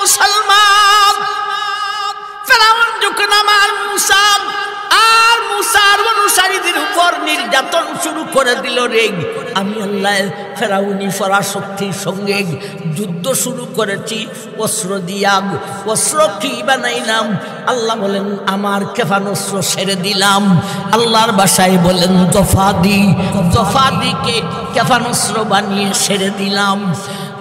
মুসলমান, ফেরাউন যখন আমার মুসা আর মুসার অনুসারীদের উপর নির্যাতন শুরু করে দিল রে, আমি আল্লাহ ফেরাউনি পরাশক্তির সঙ্গে যুদ্ধ শুরু করেছি অস্ত্র দিয়া। অস্ত্র কি বানাইলাম? আল্লাহ বলেন আমার ক্ষেপণাস্ত্র ছেড়ে দিলাম। আল্লাহর ভাষায় বলেন জফাদি, জফাদিকে ক্ষেপণাস্ত্র বানিয়ে ছেড়ে দিলাম।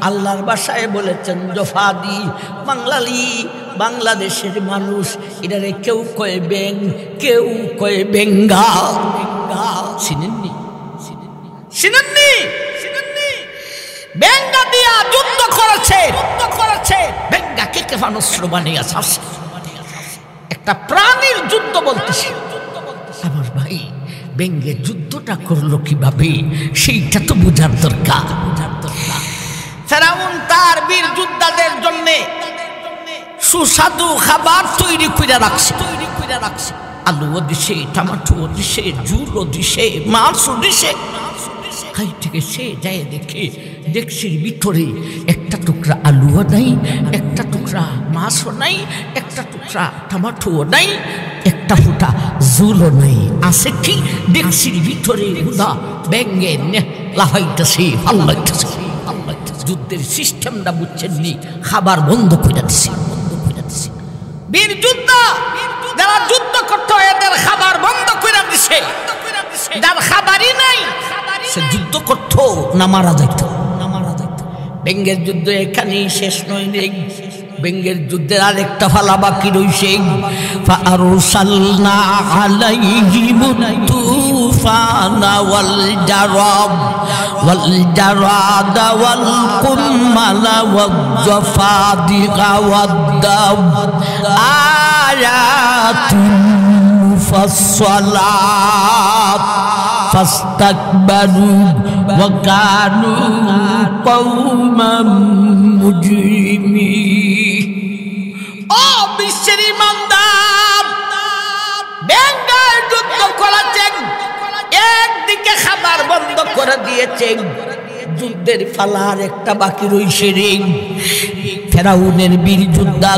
আল্লাহর ভাষায় বলেছেন জফাদি। বাঙালি বাংলাদেশের মানুষ এটারে কেউ কয় ব্যাং, কেউ কয় বেঙ্গা। চিনেননি? চিনেননি? বেঙ্গা দিয়া যুদ্ধ করেছে, বেঙ্গাকে ক্ষেপণাস্ত্র বানিয়ে আসছে। একটা প্রাণীর যুদ্ধ বলতেছে। আমার ভাই বেঙ্গে যুদ্ধটা করলো কিভাবে সেইটা তো বোঝার দরকার। ফেরাউন তার বীর যোদ্ধাদের জন্য সুস্বাদু খাবার তৈরি করে রাখছে। আলুও দিছে, টমাটোও দিছে, জুলও দিছে, মাছও দিছে। খাই থেকে সে যায় দেখে দেখছির ভিতরে একটা টুকরা আলুও নাই, একটা টুকরা মাছও নাই, একটা টুকরা টমাটোও নাই, একটা ফুটা জুলও নাই। আছে কি? দেখছির ভিতরে হুদা ব্যাঙ্গে লাফাইতেছে, ফাল্লাইতেছে। যুদ্ধের সিস্টেমটা বুঝছেননি, খাবার বন্ধ করে দিছে। বীর যোদ্ধা যারা যুদ্ধ করতে এদের খাবার বন্ধ করে দিছে। যার খাবারই নাই সে যুদ্ধ করতো না মারা যাইত। বেঙ্গের যুদ্ধ এখানেই শেষ নয় রে। বেঙ্গের যুদ্ধের আরেকটা ফালা বাকি রইছে। ফাআরসালনা আলাইহিমুত তুফানা ওয়াল জারাব ওয়াল জারাদা ওয়াল কুম্মালা ওয়াজ জাফাদিকা ওয়াদ দাব আয়াতুন মুফাসসালাত ফাস্তাকবারু ওয়া কানু কওমান মুজরিমিন। ও বিশ্বের ইমানদার, বেঙ্গার যুদ্ধ করেছেন, একদিকে খাবার বন্ধ করে দিয়েছেন, যুদ্ধের ফালার একটা বাকি রইছে রে। ফেরাউনের বীর যোদ্ধা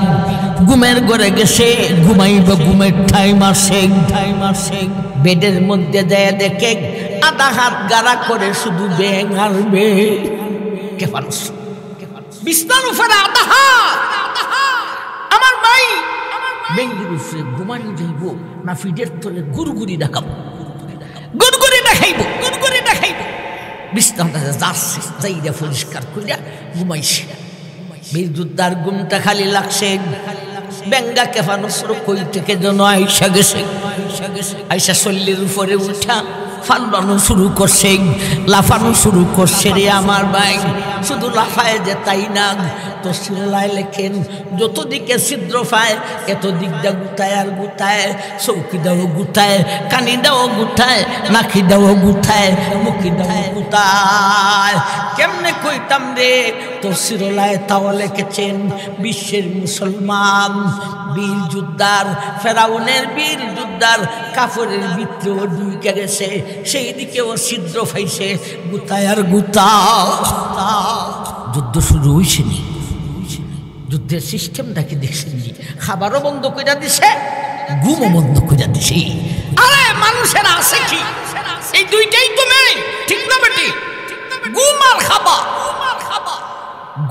ঘুমের ঘরে গেছে, ঘুমাইব, ঘুমের টাইম আসে। বেডের মধ্যে যায় দেখে আধা হাত গাড়া করে শুধু ব্যাং আর ব্যাং। বিছনার উপরে আধা হাত। আমার ভাই ব্যাঙ্গের উপরে ঘুমানি যাইব না ফিডের তলে গুড়গুড়ি দেখাবো, গুড়গুড়ি দেখাইব, গুড়গুড়ি দেখাইব। বিছনাটা যাচ্ছে, যাইয়া পরিষ্কার করিয়া ঘুমাইছে। বীর যোদ্ধার ঘুমটা খালি লাগছে। বেঙ্গা ক্ষেপণাস্ত্র কই থেকে যেন আইসা গেছে। আইসা শরীরের উপরে উঠা ফাল্লানো শুরু করছে, লাফানো শুরু করছে রে আমার ভাই। শুধু লাফায় যে তাই না, তো সিলাই লেখেন যত দিকে ছিদ্র পায় এত দিক দা গুতায় আর গুতায়, চৌকি দাও গুতায়, কানি দাও গুতায়, নাকি দাও গুতায়, মুখি দাও গুতায়। কেমনে কইতাম রে? তো সিরলায় তাও লিখেছেন বিশ্বের মুসলমান বীর যোদ্ধার, ফেরাউনের বীর যোদ্ধার কাপড়ের ভিতরেও ঢুকে গেছে, সেই দিকেও ছিদ্র পাইছে, গুতায় আর গুতা। যুদ্ধ শুরু হয়েছে নি, যুদ্ধের সিস্টেমটা কি দেখছেন নি? খাবারও বন্ধ করে দিছে, ঘুমও বন্ধ করে দিছে। আরে মানুষের আছে কি? এই দুইটাই তো নেই, ঠিক না বেটি? ঘুম আর খাবার।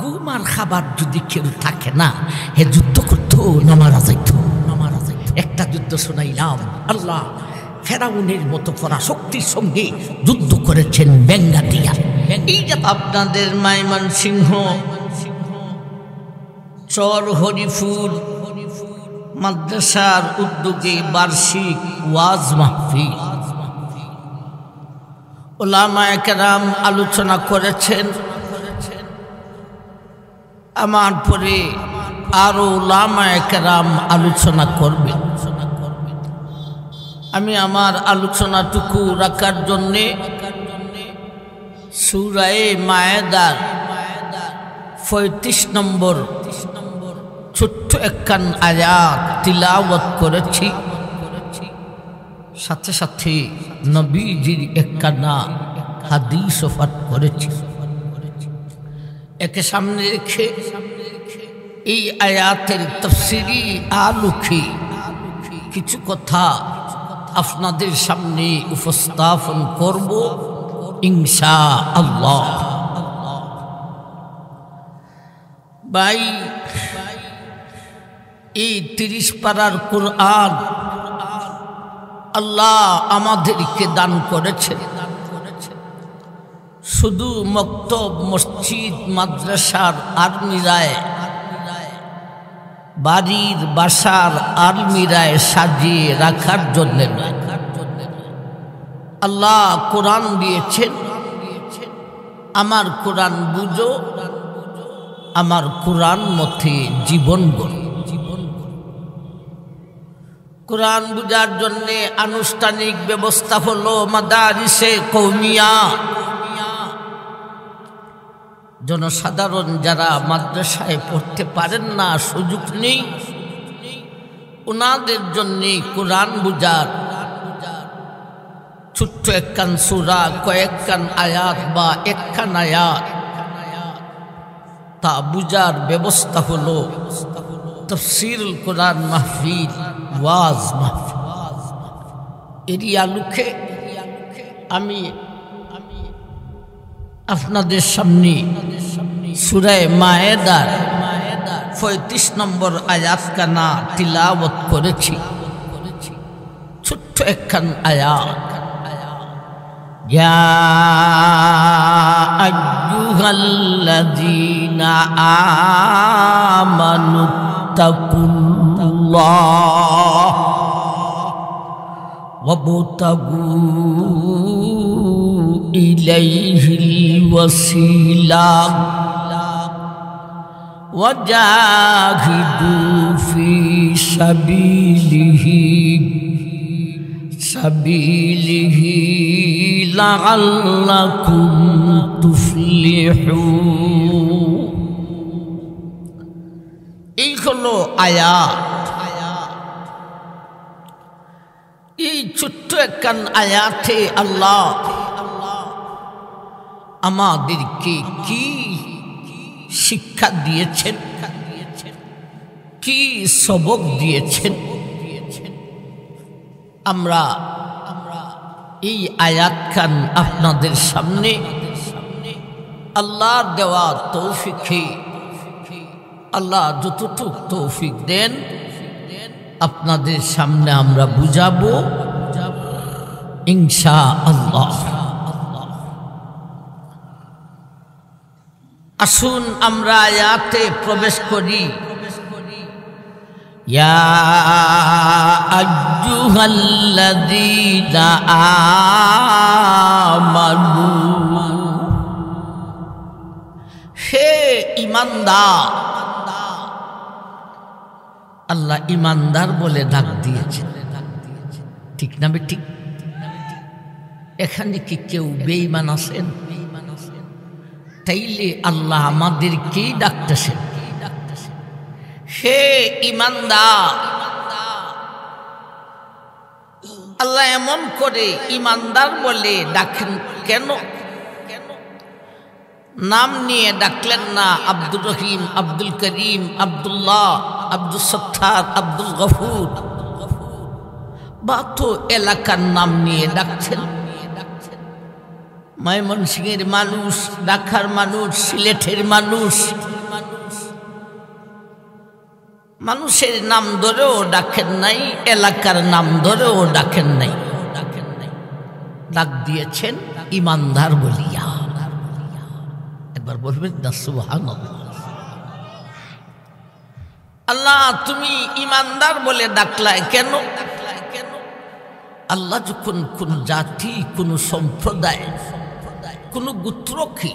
ঘুম আর খাবার যদি কেউ থাকে না, হে যুদ্ধ করতো না মারা যাইত। একটা যুদ্ধ শোনাইলাম, আল্লাহ ফেরাউনের মতো পরাশক্তির সঙ্গে যুদ্ধ করেছেন বেঙ্গা দিয়া। এই যে আপনাদের ময়মনসিংহ চর হরিপুর মাদ্রাসার উদ্যোগে বার্ষিক ওয়াজ মাহফিল, উলামায়ে কেরাম আলোচনা করেছেন। আমার পরে আরো উলামায়ে কেরাম আলোচনা করবেন। আমি আমার আলোচনাটুকু রাখার জন্যে সূরা মায়েদার 35 নম্বর ছোট্ট একখান আয়াত তিলাওয়াত করেছি। সাথে সাথে নবীজির একখানা হাদিসও পাঠ করেছি। একে সামনে রেখে এই আয়াতের তাফসীরি আলোকে কিছু কথা আপনাদের সামনে উপস্থাপন করব ইনশাআল্লাহ। ভাই, এই 30 পারার কোরআন আল্লাহ আমাদেরকে দান করেছেন। শুধু মক্তব, মসজিদ, মাদ্রাসার আলমিরায়, বাড়ির বাসার আলমিরায় সাজিয়ে রাখার জন্য নয়। আল্লাহ কোরআন দিয়েছেন, আমার কোরআন বুঝো, আমার কোরআন মতে জীবন গড়ো। কোরআন বুঝার জন্যে আনুষ্ঠানিক ব্যবস্থা হলো মাদারিসে কওমিয়া। জনসাধারণ যারা মাদ্রাসায় পড়তে পারেন না, সুযোগ নেই, ওনাদের জন্যে কোরআন বুঝার ছোট্ট একখান সূরা, কয়েকখান আয়াত বা একখান আয়াত তা বুঝার ব্যবস্থা হলো তাফসীরুল কোরআন মাহফিল, ওয়াজ মাহফিল। এরই আলোকে আমি আপনাদের সামনে সূরা মায়েদার 35 নম্বর আয়াত কানা তিলাওয়াত করেছি। ছোট্ট একখান আয়াত, ইয়া আইয়ুহাল্লাযীনা আমানুত্তাকুল্লাহ ওয়াবতাগু ইলাইহিল ওয়াসিলা ওয়াজাহিদু ফি সাবিলিহি লাআল্লাকুম তুফলিহুন। এই হলো আয়াত। এই ছোট্ট একখান আয়াতে আল্লাহ আমাদেরকে কি শিক্ষা দিয়েছেন, কি সবক দিয়েছেন। আমরা এই আয়াত খান আপনাদের সামনে আল্লাহর দেওয়া তৌফিকে, আল্লাহ যতটুক তৌফিক দেন আপনাদের সামনে আমরা বুঝাবো ইনশাআল্লাহ। আসুন আমরা আয়াতে প্রবেশ করি। ইয়া আইয়ুহাল্লাযীনা আমানু, হে ঈমানদার। আল্লাহ ঈমানদার বলে ডাক দিয়েছেন, ঠিক না ঠিক? এখানে কি কেউ বেঈমান আছেন? তাইলে আল্লাহ আমাদেরকেই ডাকতেছেন, হে ঈমানদার। আল্লাহ এমন করে ঈমানদার বলে ডাকেন কেন? নাম নিয়ে ডাকলেন না, আব্দুর রহিম, আব্দুল করিম, আব্দুল্লাহ, আব্দুল সত্তার, আব্দুল গফুর, বা তো এলাকার নাম নিয়ে ডাকছেন। ময়মনসিংহের মানুষ, ঢাকার মানুষ, সিলেটের মানুষ, মানুষের নাম ধরেও ডাকেন নাই, এলাকার নাম ধরেও ডাকেন নাই, ডাক দিয়েছেন ঈমানদার বলিয়া। একবার বলবেন না সুবহানাল্লাহ। আল্লাহ তুমি ঈমানদার বলে ডাকলাই কেন? আল্লাহ যখন কোন জাতি, কোন সম্প্রদায়, কোন গোত্রকে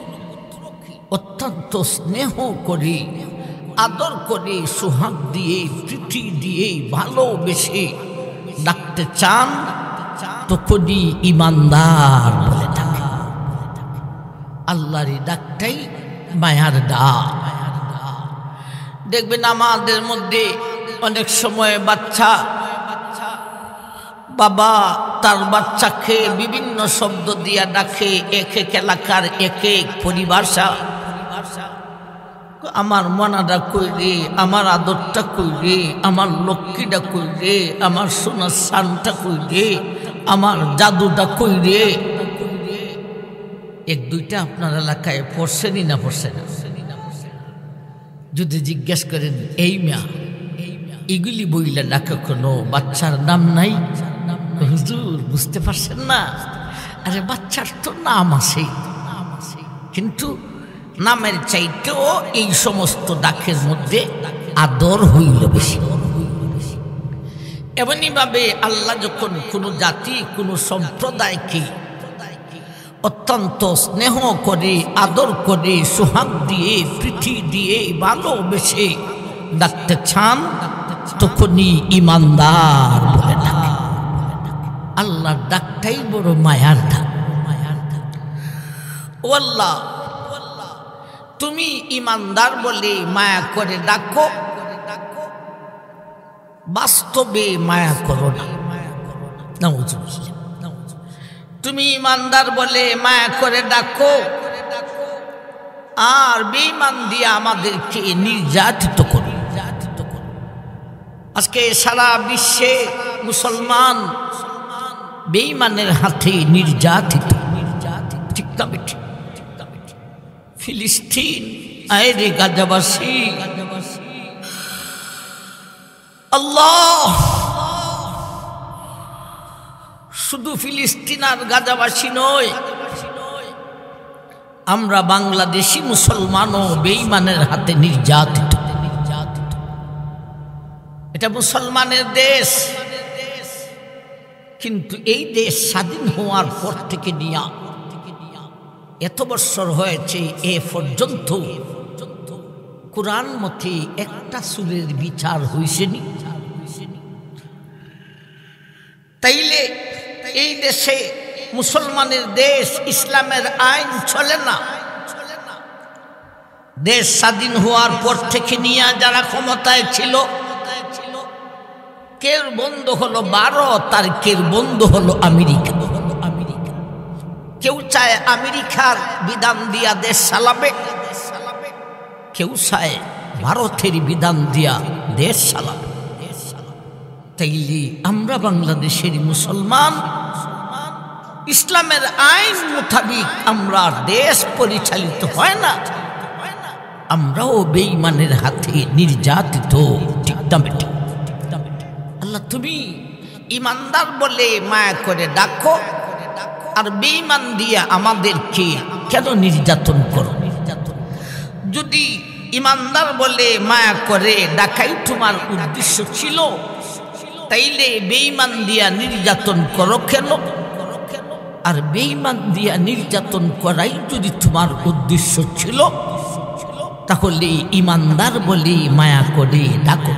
অত্যন্ত স্নেহ করে, আদর করে, সোহাগ দিয়ে, প্রীতি দিয়ে, ভালোবেসে ডাকতে চান, তখনই ঈমানদার বলে ডাকে। আল্লাহর ডাকটাই মায়ার ডাক। দেখবেন আমাদের মধ্যে অনেক সময় বাচ্চা, বাবা তার বাচ্চাকে বিভিন্ন শব্দ দিয়া ডাকে, এক এক এলাকার এক এক পরিভাষা। আমার মনাটা কই রে, আমার আদরটা কই রে, আমার লক্ষ্মীটা কই রে, আমার সোনার সানটা কই রে, আমার জাদুটা কই রে। এক দুইটা আপনার এলাকায় পড়ছেনই না পড়ছে না? যদি জিজ্ঞেস করেন এই মিয়া এগুলি বইলে ডাকে কোনো বাচ্চার নাম নাই? হুজুর বুঝতে পারছেন না? আরে বাচ্চার তো নাম আছে, কিন্তু নামের চাইতেও এই সমস্ত ডাকের মধ্যে আদর হইল বেশি। এমনিভাবে আল্লাহ যখন কোনো জাতি কোনো সম্প্রদায়কে অত্যন্ত স্নেহ করে, আদর করে, সোহাগ দিয়ে, প্রীতি দিয়ে, ভালোবেসে ডাকতে চান, তখনই ইমানদার বলে ডাকে। আল্লাহর ডাকটাই বড় মায়ার ডাক। ও আল্লাহ, তুমি ইমানদার বলে মায়া করে ডাকো, বাস্তবে মায়া করো না। তুমি ইমানদার বলে মায়া করে ডাকো, আর বেঈমান দিয়ে আমাদেরকে নির্যাতিত করো। আজকে সারা বিশ্বে মুসলমান বেঈমানের হাতে নির্যাতিত। ঠিক না বেঠিক? ফিলিস্তিন আরে গাজাবাসী, আল্লাহ শুধু ফিলিস্তিন আর গাজাবাসী নয়, আমরা বাংলাদেশি মুসলমানও বেঈমানের হাতে নির্যাতিত। এটা মুসলমানের দেশ, কিন্তু এই দেশ স্বাধীন হওয়ার পর থেকে নিয়া এত বছর হয়েছে, এ পর্যন্ত কোরআন মতে একটা চুলের বিচার হইছেনি। তাইলে এই দেশে মুসলমানের দেশ, ইসলামের আইন চলে না। দেশ স্বাধীন হওয়ার পর থেকে নিয়ে যারা ক্ষমতায় ছিল, কের বন্ধু হলো ভারত আর কের বন্ধু হলো আমেরিকা। কেউ চায় আমেরিকার বিধান দিয়া দেশ চালাবে, কেউ চায় ভারতের বিধান দিয়া দেশ চালাবে। তাইলে আমরা বাংলাদেশের মুসলমান, ইসলামের আইন মোতাবিক আমরা দেশ পরিচালিত হয় না, আমরাও বেঈমানের হাতে নির্যাতিত। ঠিক না বেঠিক? আল্লাহ তুমি ইমানদার বলে মায়া করে ডাকো, আর বেঈমান দিয়া আমাদেরকে কেন নির্যাতন করো? যদি ইমানদার বলে মায়া করে ডাকাই তোমার উদ্দেশ্য ছিল, তাইলে বেঈমান দিয়া নির্যাতন করো কেন? আর বেঈমান দিয়া নির্যাতন করাই যদি তোমার উদ্দেশ্য ছিল, তাহলে ইমানদার বলে মায়া করে ডাকো।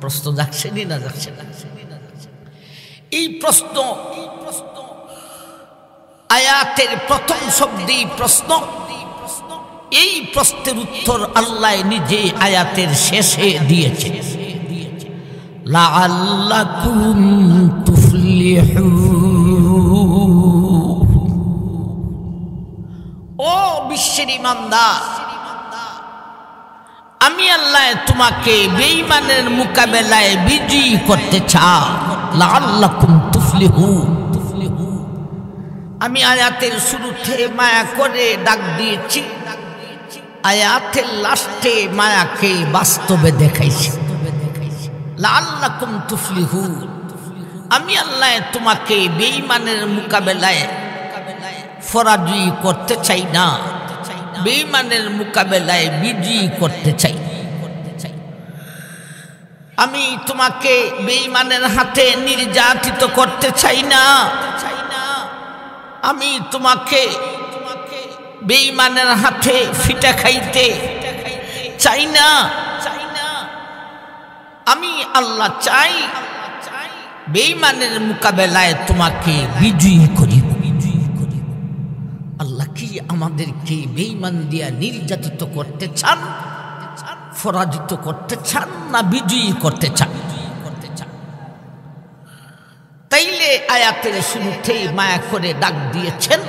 প্রশ্ন যাচ্ছে না যাচ্ছে না? এই প্রশ্ন আয়াতের প্রথম শব্দেই প্রশ্ন। এই প্রশ্নের উত্তর আল্লাহ নিজে আয়াতের শেষে দিয়েছে, লাআল্লাকুম তুফলিহুন। ও বিশ্বের ইমানদার, আমি আল্লাহ তোমাকে বেঈমানের মোকাবেলায় বিজয়ী করতে চাই। লাআল্লাকুম তুফলিহুন। আমি আয়াতের শুরুতে মায়া করে ডাক দিয়েছি, আয়াতের লাস্টে মায়াকে বাস্তবে দেখাইছি। লাআল্লাকুম তুফলিহুন। আমি আল্লাহ তোমাকে বেঈমানের মোকাবেলায় পরাজয় করতে চাই না, বেঈমানের মোকাবেলায় বিজয়ী করতে চাই। আমি তোমাকে বেঈমানের হাতে নির্যাতিত করতে চাই না, আমি তোমাকে বেঈমানের হাতে ফিটা খাইতে চাই না। আমি আল্লাহ চাই বেঈমানের মোকাবেলায় তোমাকে বিজয়ী করি। আল্লাহ কি আমাদেরকে বেঈমান দিয়া নির্যাতিত করতে চান, পরাজিত করতে চান, না বিজয়ী করতে চান? তাইলে আয়াতের শুরুতেই মায়া করে ডাক দিয়েছেন,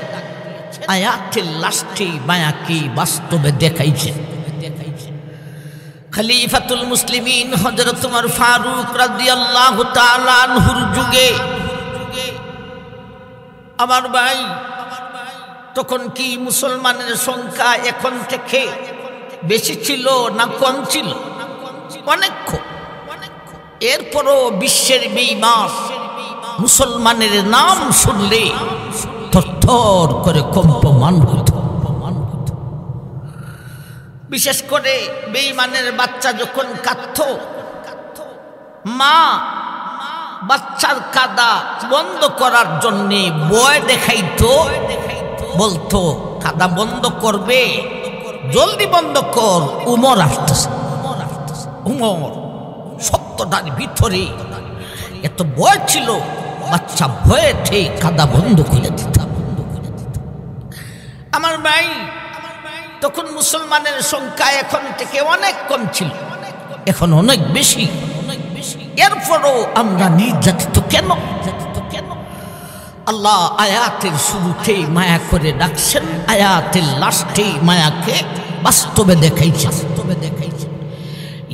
আয়াতের লাস্টে মায়াকে বাস্তবে দেখাইছেন। খলিফাতুল মুসলিমিন হযরত ওমর ফারুক রাদিয়াল্লাহু তাআলা আনহুর যুগে আমার ভাই তখন কি মুসলমানের সংখ্যা এখন থেকে বেশি ছিল না কম ছিল? অনেক কম। এরপরও বিশ্বের বেঈমান মুসলমানের নাম শুনলে থরথর করে কম্পমান হইত। বিশেষ করে বেঈমানের বাচ্চা যখন কাঁদত, মা বাচ্চার কাঁদা বন্ধ করার জন্যে ভয় দেখাইতো, বলতো কাঁদা বন্ধ করবে, জলদি বন্ধ কর, উমর আসতেছে। উমর সত্যটার ভিতরে এত ভয় ছিল, বাচ্চা ভয়েতে কাঁদা বন্ধ করে দিত। আমার ভাই তখন মুসলমানের সংখ্যা এখন থেকে অনেক কম ছিল, এখন অনেক বেশি। এরপরও আমরা নির্যাতিত কেন? আল্লাহ আয়াতের শুরুতেই মায়া করে ডাকছেন, আয়াতের লাস্টে মায়াকে বাস্তবে দেখাইছেন।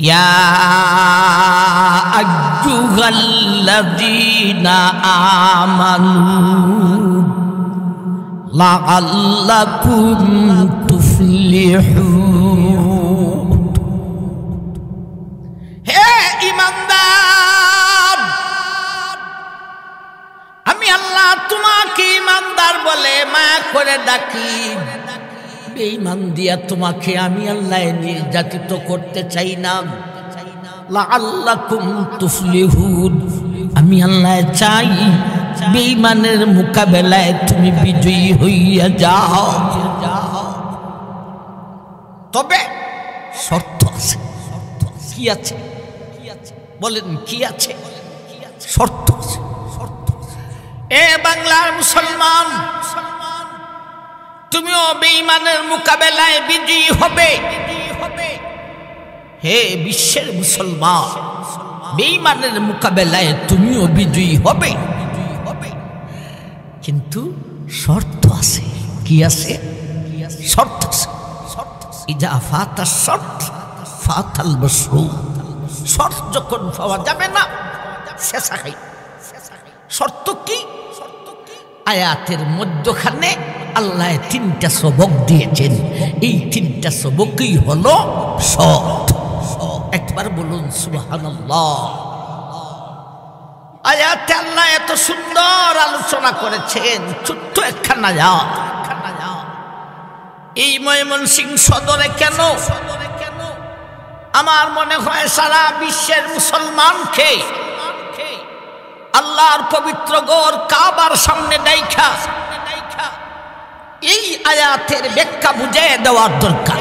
ইয়া আইয়ুহাল্লাযীনা আমানু লাআল্লাকুম তুফলিহুন। হে ঈমানদার, আমি আল্লাহ তোমাকে ঈমানদার বলে মায়া করে ডাকি। বেঈমান দিয়া তোমাকে আমি আল্লাহ নির্যাতিত করতে চাই না। লাআল্লাকুম তুফলিহুন, আমি আল্লাহ চাই বেঈমানের মোকাবেলায় তুমি বিজয়ী হইয়া যাও। তবে শর্ত আছে। কি আছে? বলেন কি আছে? শর্ত আছে। এ বাংলার মুসলমান, তুমিও বেঈমানের মোকাবেলায় বিজয়ী হবে। হে বিশ্বের মুসলমান, বেঈমানের মোকাবেলায় তুমিও বিজয়ী হবে, কিন্তু শর্ত আছে। কি আছে? শর্ত আছে। ইজা ফাতা শর্ত ফাতাল বসরু। শর্ত যখন পাওয়া যাবে না, শেষা খাই। শর্ত কি? আয়াতের মধ্যখানে আল্লাহ তিনটা সবক দিয়েছেন, এই তিনটা সবকই হলো শর্ত। একবার বলুন সুবহানাল্লাহ। আয়াতে আল্লাহ এত সুন্দর আলোচনা করেছেন, ছোট্ট একখানা আয়াত। এই ময়মনসিংহ সদরে কেন? আমার মনে হয় সারা বিশ্বের মুসলমানকে আল্লাহর পবিত্র ঘর কাবার সামনে দাইখা এই আয়াতের ব্যাখ্যা বুঝিয়ে দেওয়ার দরকার।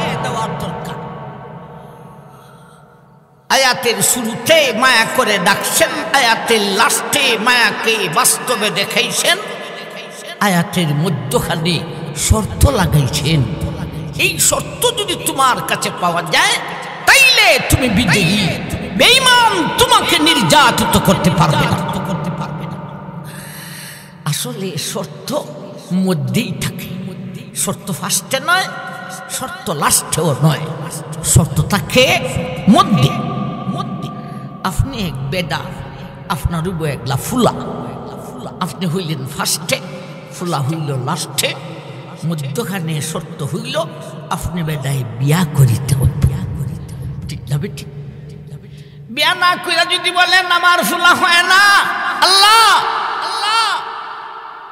আয়াতের শুরুতে মায়া করে ডাকছেন, আয়াতের লাস্টে মায়াকে বাস্তবে দেখাইছেন, আয়াতের মধ্যখানে শর্ত লাগাইছেন। এই শর্ত যদি তোমার কাছে পাওয়া যায় তাইলে তুমি বিজয়ী। বেঈমান তোমাকে নির্যাতিত করতে পারবে না। আসলে শর্ত মধ্যেই থাকে। শর্ত ফার্স্টে নয়, শর্ত লাস্টেও নয়, শর্ত থাকে মধ্যে। আপনি এক বেডা, আপনার রূপ একলা ফুলা। আপনি হইলেন ফার্স্টে, ফুলা হইল লাস্টে, মধ্যখানে শর্ত হইল আপনি বেডায় বিয়া করিতে হবে। ঠিক না বেটি? বিয়া না কইরা যদি বলেন আমার ফুলা হয় না, আল্লাহ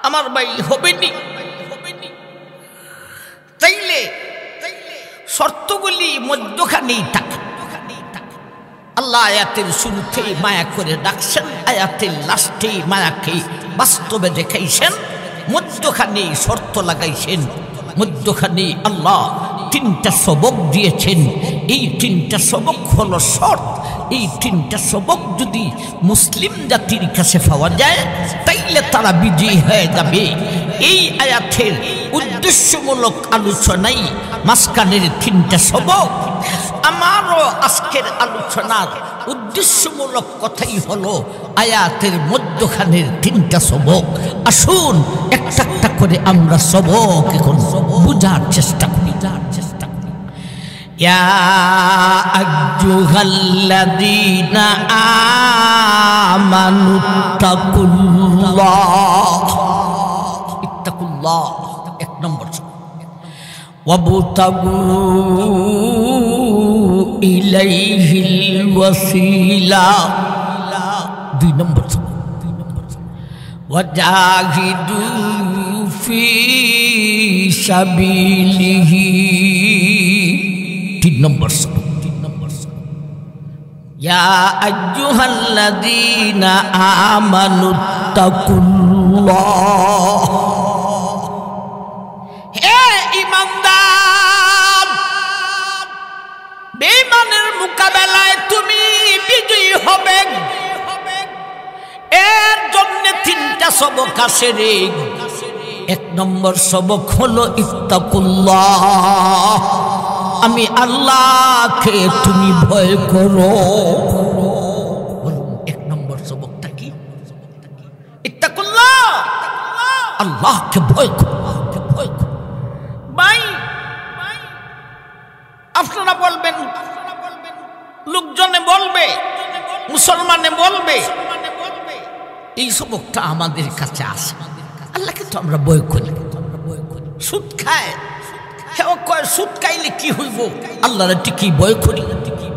আমার ভাই হবেনি, তাইলে শর্তগুলি মধ্যখানেই থাকে। আল্লাহ আয়াতের শুরুতে মায়া করে ডাকছেন, আয়াতের লাস্টে মায়াকে বাস্তবে দেখাইছেন, মধ্যখানে শর্ত লাগাইছেন, মধ্যখানে আল্লাহ তিনটা সবক দিয়েছেন। এই তিনটা সবক হলো শর্ত। এই তিনটা সবক যদি মুসলিম জাতির কাছে পাওয়া যায় তাইলে তারা বিজয়ী হয়ে যাবে। এই আয়াতের উদ্দেশ্যমূলক আলোচনাই মাঝখানের তিনটা সবক। আমারও আজকের আলোচনার উদ্দেশ্যমূলক কথাই হলো আয়াতের মধ্যখানের 3টা সবক। আসুন একটা একটা করে আমরা সবক এখন বুঝার চেষ্টা করি। ইয়া আইয়ুহাল্লাযীনা আমানুত্তাকুল্লাহ, ইত্তাকুল্লাহ 1 নম্বর। ওয়াবতাগু ইলাইহিল ওয়াসিলা 2 নম্বর। ওয়াজাহিদু ফি সাবিলিহি 3 নম্বর। ইয়া আইয়ুহাল্লাযীনা আমানুত্তাকুল্লাহ, হে ঈমানদার, বেঈমানের মোকাবেলায় তুমি বিজয়ী হবে। এর জন্য 3টা সবক আছে রে। 1 নম্বর সবক হলো ইত্তাকুল্লাহ, আমি আল্লাহকে তুমি ভয় করো। 1 নম্বর সবকটা কি? ইত্তাকুল্লাহ, আল্লাহকে ভয় করো। ভাই আপনারা বলবেন, লোকজনে বলবে, মুসলমানে বলবে, এই সবকটা আমাদের কাছে আসে। আল্লাহকে তো আমরা ভয় করি। সুদ খায়, সুদ খাইলে কি হইব? আল্লাহর টিকি ভয় করি।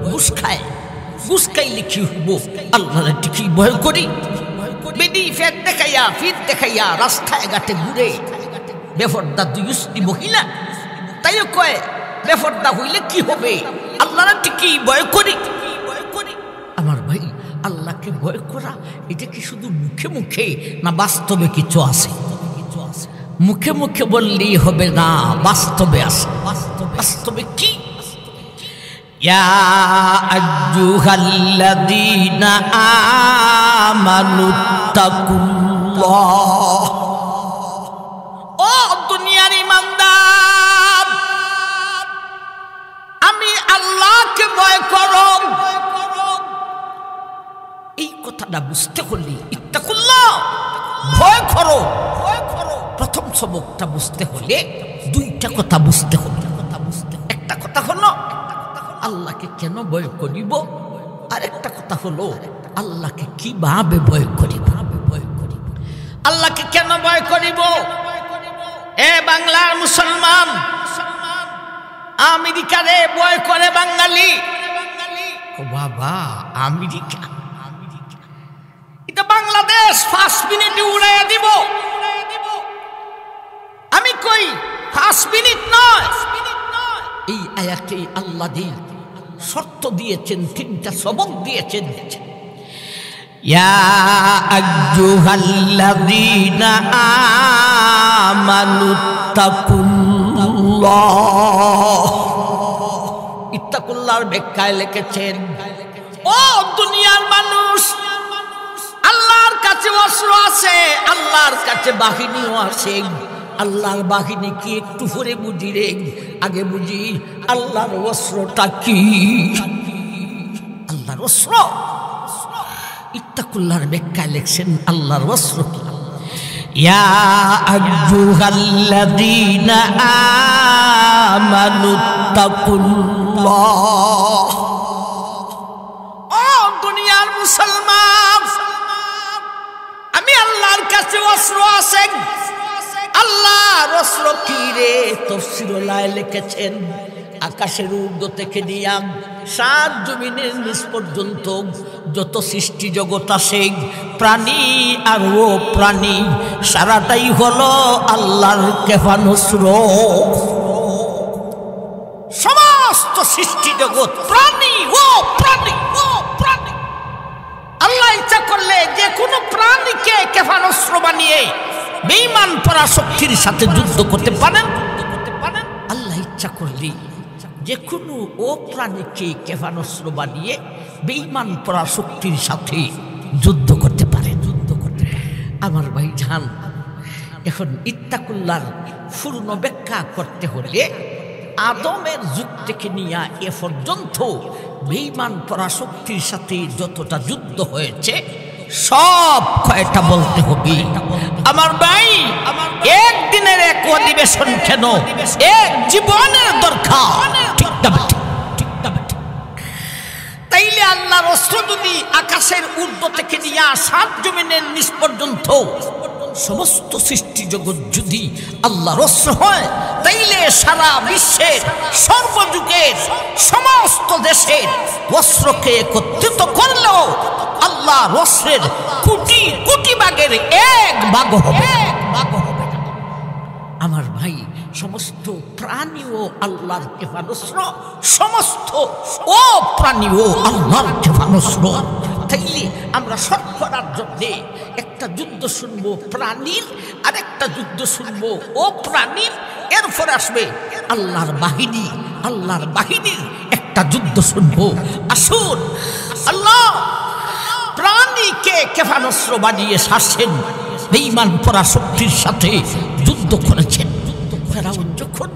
ঘুষ খায়, ঘুষ খাইলে কি হইব? আল্লাহর টিকি ভয় করি। বেডি ফেট দেখাইয়া, ফিট দেখাইয়া রাস্তায় ঘাটে ঘুরে বেফর্দা দুইস্তি মহিলা, তাইও কয় বেফর্দা হইলে কি হবে? আল্লাহর টিকি ভয় করি। আমার ভাই, আল্লাহকে ভয় করা এটা কি শুধু মুখে মুখে না বাস্তবে কিছু আছে? মুখে মুখে বললেই হবে না, বাস্তবে আছে। বাস্তবে কি? ইয়া আইয়ুহাল্লাযীনা আমানুত্তাকুল্লাহ, ও দুনিয়ার ঈমানদার, আমি আল্লাহকে ভয় করো। এই কথাটা বুঝতে হলে ইত্তাকুল্লাহ, ভয় করো, প্রথম সবকটা বুঝতে হলে 2টা কথা বুঝতে হবে। একটা কথা হলো আল্লাহকে কেন ভয় করিব, আর একটা কথা হলো আল্লাহকে কিভাবে ভয় করিব। আল্লাহকে কেন ভয় করিব? এ বাংলার মুসলমান, আমেরিকারে ভয় করে বাঙালি। বাবা, আমেরিকা, এটা বাংলাদেশ 5 মিনিটে উড়াইয়া দিব। আমি কই 5 মিনিট নয়। এই আয়াতে আল্লাহ দিয়ে শর্ত দিয়েছেন, 3টা সবক দিয়েছেন। ইয়া আইয়ুহাল্লাযীনা আমানুত্তাকুল্লাহ, ইত্তাকুল্লাহর ব্যাখ্যায় লিখেছেন, ও দুনিয়ার মানুষ, আল্লাহর কাছে অস্ত্র আছে, আল্লাহর কাছে বাহিনীও আছে। আল্লাহর বাহিনী কি একটু পরে বুঝি রে? আগে বুঝি আল্লাহর অস্ত্রটা কি। আল্লাহর অস্ত্র, ইত্তাকুল্লাহর ব্যাখ্যায় লিখছেন আল্লাহর অস্ত্র কি? ইয়া আইয়ুহাল্লাযীনা আমানুত্তাকুল্লাহ, ও দুনিয়ার মুসলমান, আমি আল্লাহর কাছে অস্ত্র আছে। আল্লাহর অস্ত্র কি রে? তাফসীরুল্লাহ লিখেছেন, আকাশের ঊর্ধ্ব থেকে নিয়ে 7 জমিনের নিচ পর্যন্ত যত সৃষ্টি জগৎ আছে, প্রাণী আর ও প্রাণী, সারাটাই হলো আল্লাহর কেফানস্র। সমস্ত সৃষ্টি জগৎ, প্রাণী ও প্রাণী, আল্লাহ ইচ্ছা করলে যে কোনো প্রাণীকে ক্ষেপণাস্ত্র বানিয়ে বেঈমান পরাশক্তির সাথে যুদ্ধ করতে পারেন। আল্লাহ ইচ্ছা করলে যে কোনো ও প্রাণীকে ক্ষেপণাস্ত্র বানিয়ে বেঈমান পরাশক্তির সাথে যুদ্ধ করতে পারে। আমার ভাই জান, এখন ইত্তাকুল্লাহর পূর্ণ ব্যাখ্যা করতে হলে আদমের যুগ থেকে নিয়ে এ পর্যন্ত বেঈমান পরাশক্তির সাথে যতটা যুদ্ধ হয়েছে সব কয়টা বলতে হবে আমার ভাই। একদিনের এক অধিবেশন কেন, এক জীবনের দরকার। ঠিক না ঠিক? তাইলে আল্লাহর অস্ত্র যদি আকাশের ঊর্ধ্ব থেকে নিয়ে সাত জমিনের নিচ পর্যন্ত সমস্ত সৃষ্টি জগৎ যদি আল্লাহর অস্ত্র হয়, তাইলে সারা বিশ্বের সর্বযুগের সমস্ত দেশের অস্ত্রকে একত্রিত করলেও আল্লাহর অস্ত্রের কোটি কোটি ভাগের এক ভাগ হবে। আমার ভাই, সমস্ত প্রাণীও আল্লাহর ক্ষেপণাস্ত্র, সমস্ত অপ্রাণীও আল্লাহর ক্ষেপণাস্ত্র। তাইলে আমরা শতকরার জন্য একটা যুদ্ধ শুনবো প্রাণীর, আর একটা যুদ্ধ শুনবো অপ্রাণীর, এরপর আসবে আল্লাহর বাহিনী। আল্লাহর বাহিনীর একটা যুদ্ধ শুনবো। আসুন, আল্লাহ প্রাণীকে ক্ষেপণাস্ত্র বানিয়ে সারছেন, বেঈমান পরাশক্তির সাথে যুদ্ধ করেছেন। ফেরাউন যখন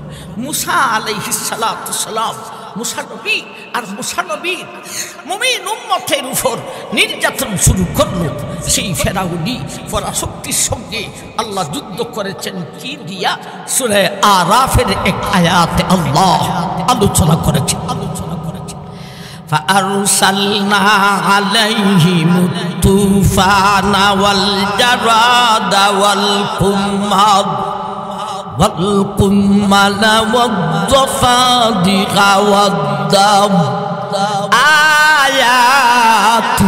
মুসা আলাইহিস সালাতু সালাম, মুসা নবী আর মুসা নবীর মুমিন উম্মতের উপর নির্যাতন শুরু করলো, সেই ফেরাউনি পরাশক্তির সঙ্গে আল্লাহ যুদ্ধ করেছেন কি দিয়া? সূরা আরাফের এক আয়াতে আল্লাহ আলোচনা করেছেন। فأرسلنا عليهم الطوفان والجراد والقمل والضفادع والدم آيات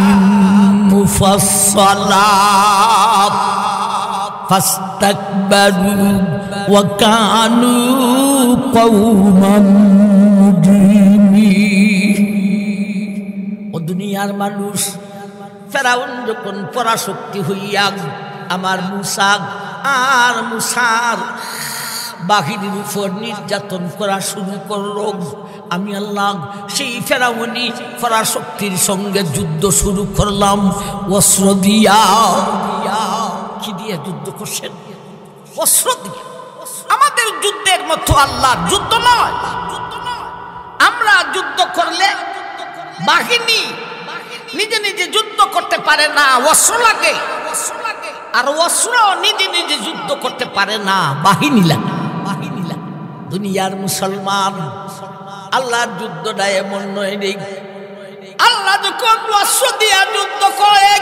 مفصلات فاستكبروا وكانوا قوما مجرمين। দুনিয়ার মানুষ, ফেরাউন যখন পরাশক্তি হইয়া আমার মুসা আর মুসার বাহিনীর উপর নির্যাতন করা শুরু করল, আমি আল্লাহ সেই ফেরাউনি পরাশক্তির সঙ্গে যুদ্ধ শুরু করলাম অস্ত্র দিয়া। কি দিয়ে যুদ্ধ করছেন? অস্ত্র দিয়ে। আমাদের যুদ্ধের মতো আল্লাহর যুদ্ধ নয়। আমরা যুদ্ধ করলে বাহিনী নিজে নিজে যুদ্ধ করতে পারে না, অস্ত্র লাগে। আর অস্ত্র নিজে নিজে যুদ্ধ করতে পারে না, বাহিনী লাগে। দুনিয়ার মুসলমান, আল্লাহর যুদ্ধটা এমন নয় রে। আল্লাহ যখন অস্ত্র দিয়া যুদ্ধ করে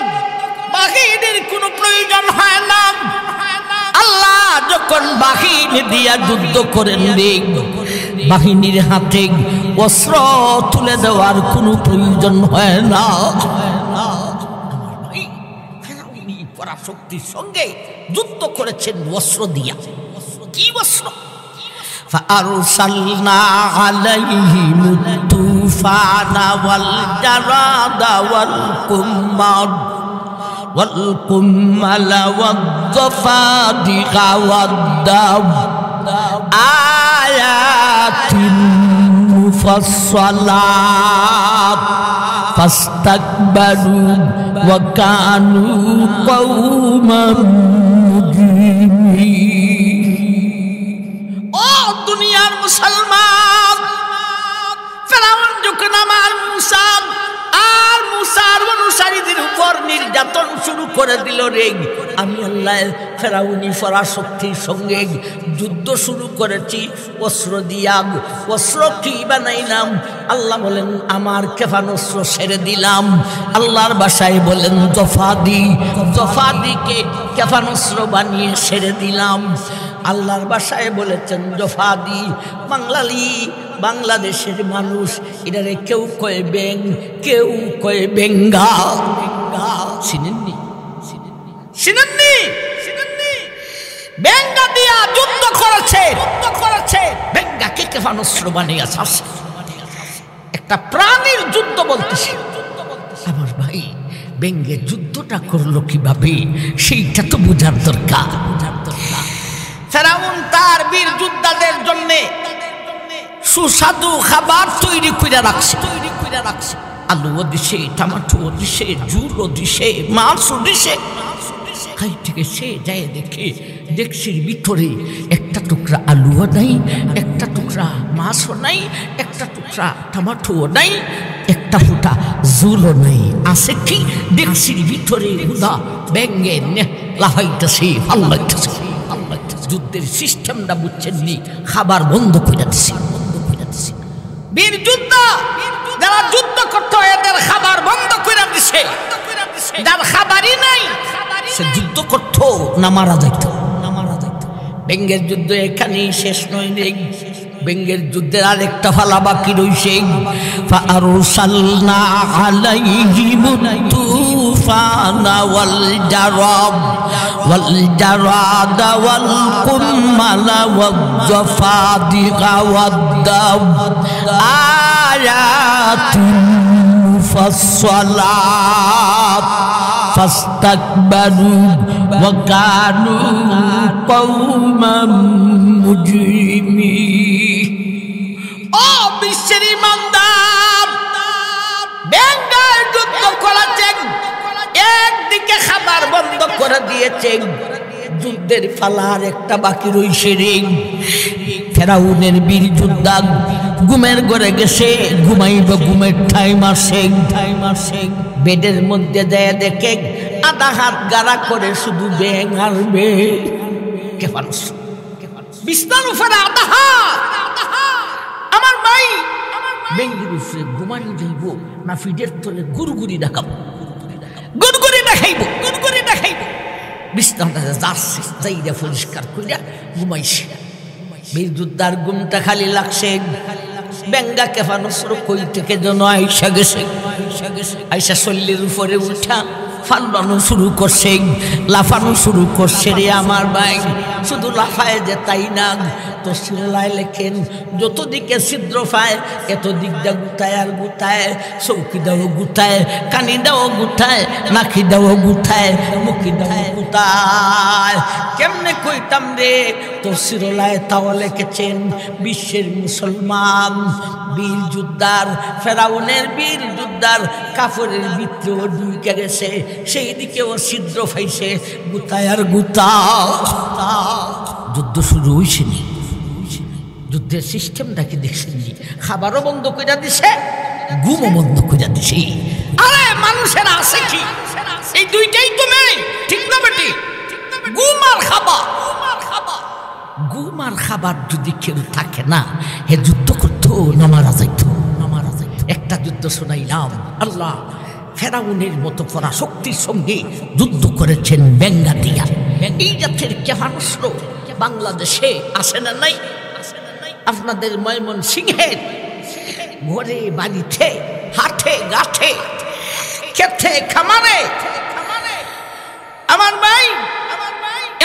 বাহিনীর কোনো প্রয়োজন হয় না। আল্লাহ যখন বাহিনী দিয়া যুদ্ধ করেন রে, বাহিনীর হাতে অস্ত্র তুলে দেওয়ার কোনো প্রয়োজন হয় না। পরাশক্তির সঙ্গে যুদ্ধ করেছেন অস্ত্র দিয়া। কি অস্ত্র? فأرسلنا عليهم الطوفان والجراد والقمل والضفادع والدم آيات مفصلات فاستكبروا وكانوا قوما مجرمين। ও দুনিয়ার মুসলমান, ফেরাউন যখন আমার মুসা আর মুসার অনুসারীদের উপর নির্যাতন শুরু করে দিল রে, আমি আল্লাহ ফেরাউনি পরাশক্তির সঙ্গে যুদ্ধ শুরু করেছি অস্ত্র দিয়া। অস্ত্র কি বানাইলাম? আল্লাহ বলেন আমার ক্ষেপণাস্ত্র ছেড়ে দিলাম। আল্লাহর ভাষায় বলেন জফাদি, জফাদিকে ক্ষেপণাস্ত্র বানিয়ে ছেড়ে দিলাম। আল্লাহর ভাষায় বলেছেন জফাদি। বাঙালি, বাংলাদেশের মানুষ এটারে কেউ কয় ব্যাং, কেউ কয় বেঙ্গা। চিনেননি? চিনেননি? বেঙ্গা দিয়া যুদ্ধ করেছে, বেঙ্গাকে ক্ষেপণাস্ত্র বানিয়ে আছে। একটা প্রাণীর যুদ্ধ বলতেছে। আমার ভাই, বেঙ্গে যুদ্ধটা করলো কিভাবে সেইটা তো বোঝার দরকার। ফেরাউন তার বীর যোদ্ধাদের জন্য সুস্বাদু খাবার তৈরি করে রাখছে। আলুও দিছে, টমেটোও দিছে, জুলও দিছে, মাছও দিছে। খাইতে গেছে যায় দেখে ডেকচির ভিতরে একটা টুকরা আলুও নাই, একটা টুকরা মাছও নাই, একটা টুকরা টমাটোও নাই, একটা ফুটা জুলও নাই। আছে কি ডেকচির ভিতরে গুদা ব্যাঙ্গে লাফাইতেছে, ফাল্লাইতেছে। যুদ্ধের সিস্টেমটা বুঝছেন নি, খাবার বন্ধ করে দিছে। বীর যোদ্ধা যারা যুদ্ধ করতো এদের খাবার বন্ধ করে দিছে। যার খাবারই নাই সে যুদ্ধ করতো না মারা যাইতো। বেঙ্গের যুদ্ধ এখানেই শেষ নয় রে, বেঙ্গের যুদ্ধের আরেকটা ফালা বাকি রইছে। ফাআরসালনা আলাইহিম তুফানা ওয়াল জারাদা ওয়াল কুম্মালা ওয়াজ জাফাদিকা ওয়াদ-দাম আয়াতুন মুফাসসালাত ফাস্তাকবারু ওয়া কানু কওমান মুজরিমিন। ও বিশ্বের ইমানদার, বেঙ্গল যুদ্ধ করেছেন, একদিকে খাবার বন্ধ করে দিয়েছেন, যুদ্ধের ফালার একটা বাকি রইছে রে। ফেরাউনের বীর যোদ্ধা ঘুমের ঘরে গেছে, ঘুমাইব, ঘুমের টাইম আসে। বেডের মধ্যে যায় দেখে আধা হাত গাড়া করে শুধু ব্যাং আর ব্যাং। বিছনার উপরে আধা হাত। আমার ভাই ব্যাঙ্গের উপরে ঘুমানো যাইব না ফিডের তলে গুড়গুড়ি দেখাবো, গুড়গুড়ি দেখাইব, গুড়গুড়ি দেখাইব। বিছনাটা যাচ্ছে যাইরা পরিষ্কার করিয়া ঘুমাইছে। বীর যোদ্ধার ঘুমটা খালি লাগছে। ব্যাঙ্গা কেফানোর কই থেকে যেন আইসা গেছে। আইসা শল্যের উপরে উঠা ফাল্লানো শুরু করছে, লাফানো শুরু করছে রে আমার ভাই। শুধু লাফায় যে তাই না, তো সিলাই লেখেন যত দিকে ছিদ্র পায় এত দিক দা গুতায় আর গুতায়। চৌকি দাও গুতায়, কানি দাও গুতায়, নাকি দাও গুতায়, মুখি দাও গুতায়। কেমনে কইতাম রে, তো সিরলায় তাও লিখেছেন বিশ্বের মুসলমান বীর যোদ্ধার, ফেরাউনের বীর যোদ্ধার কাপড়ের ভিতরেও ঢুকে গেছে, সেই দিকেও ছিদ্র পাইছে, গুতায় আর গুতা। যুদ্ধ শুরু হইছে নি, যুদ্ধের সিস্টেমটাকে দেখছেন নি, খাবারও বন্ধ করে দিছে, ঘুমও বন্ধ করে দিছে। আরে মানুষের আছে কি, এই দুইটাই তো মেয়ে, ঠিক না বেটি? ঘুম আর খাবার। ঘুম আর খাবার যদি কেউ থাকে না, হে যুদ্ধ করতো না মারা যাইতো। একটা যুদ্ধ শোনাইলাম, আল্লাহ ফেরাউনের মতো পরাশক্তির সঙ্গে যুদ্ধ করেছেন বেঙ্গা দিয়া। এই জাতের ক্ষেপণাস্ত্র বাংলাদেশে আসে না নাই? আপনাদের ময়মনসিংহের ঘরে বাড়িতে, হাটে গাঠে, ক্ষেতে খামারে আমার ভাই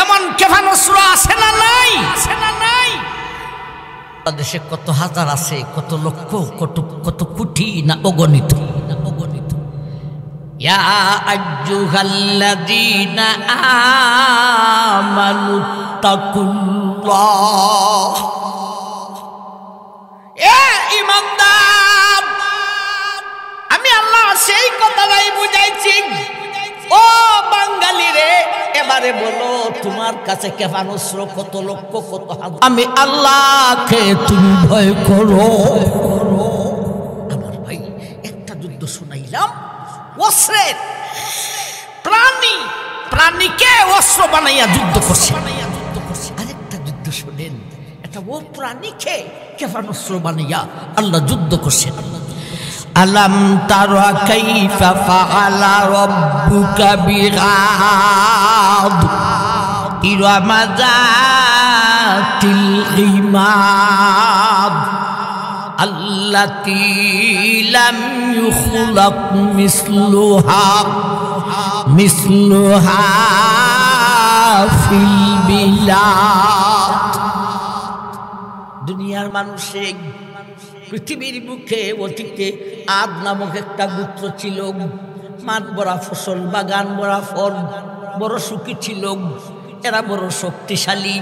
এমন ক্ষেপণাস্ত্র আসে না নাই? বাংলাদেশে কত হাজার আছে, কত লক্ষ, কত কোটি না অগণিত। ইয়া আইয়ুহাল্লাযীনা আমানুত্তাকুল্লাহ। এ ঈমানদার, আমি আল্লাহ সেই কথাটাই বুঝাইছি। ও বাঙালি রে, এবারে বলো তোমার কাছে ক্ষেপণাস্ত্র কত লক্ষ, কত হাজার? আমি আল্লাহকে তুমি ভয় করো। আমার ভাই একটা যুদ্ধ শুনাইলাম, অস্ত্রের প্রাণীকে অস্ত্র বানাইয়া যুদ্ধ করছে। আরেকটা যুদ্ধ শোনেন, এটা ও প্রাণীকে ক্ষেপণাস্ত্র বানাইয়া আল্লাহ যুদ্ধ করছেন। আলাম তারা কাইফা ফাআলা রাব্বুকা বিআদ ইরামা যাতিল ইমাদ আল্লাতী লাম ইউখলাক মিসলুহা ফিল বিলাদ। দুনিয়ার মানুষে পৃথিবীর বুকে অতীতে আদ নামক একটা গোত্র ছিল। মাঠ ভরা ফসল, বাগান ভরা ফল, বড় সুখী ছিল। এরা বড় শক্তিশালী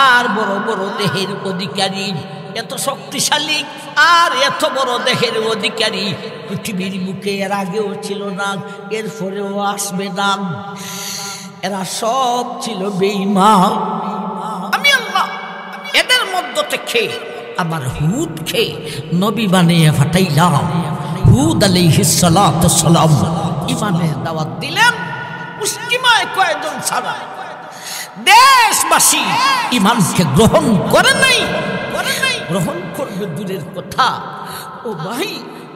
আর বড় বড় দেহের অধিকারী। এত শক্তিশালী আর এত বড় দেহের অধিকারী পৃথিবীর বুকে এর আগেও ছিল না, এরপরেও আসবে না। এরা সব ছিল বেঈমান। আমি আল্লাহ এদের মধ্য থেকে আমার হুদকে নবী বানিয়ে পাঠাইলাম। হুদ আলাইহিস সালাতু সালাম ঈমানের দাওয়াত দিলেন মুসলিমায় কয়েকজন ছাড়া। দেশবাসী ঈমানকে গ্রহণ করে নাই, গ্রহণ করবে দূরের কথা। ও ভাই,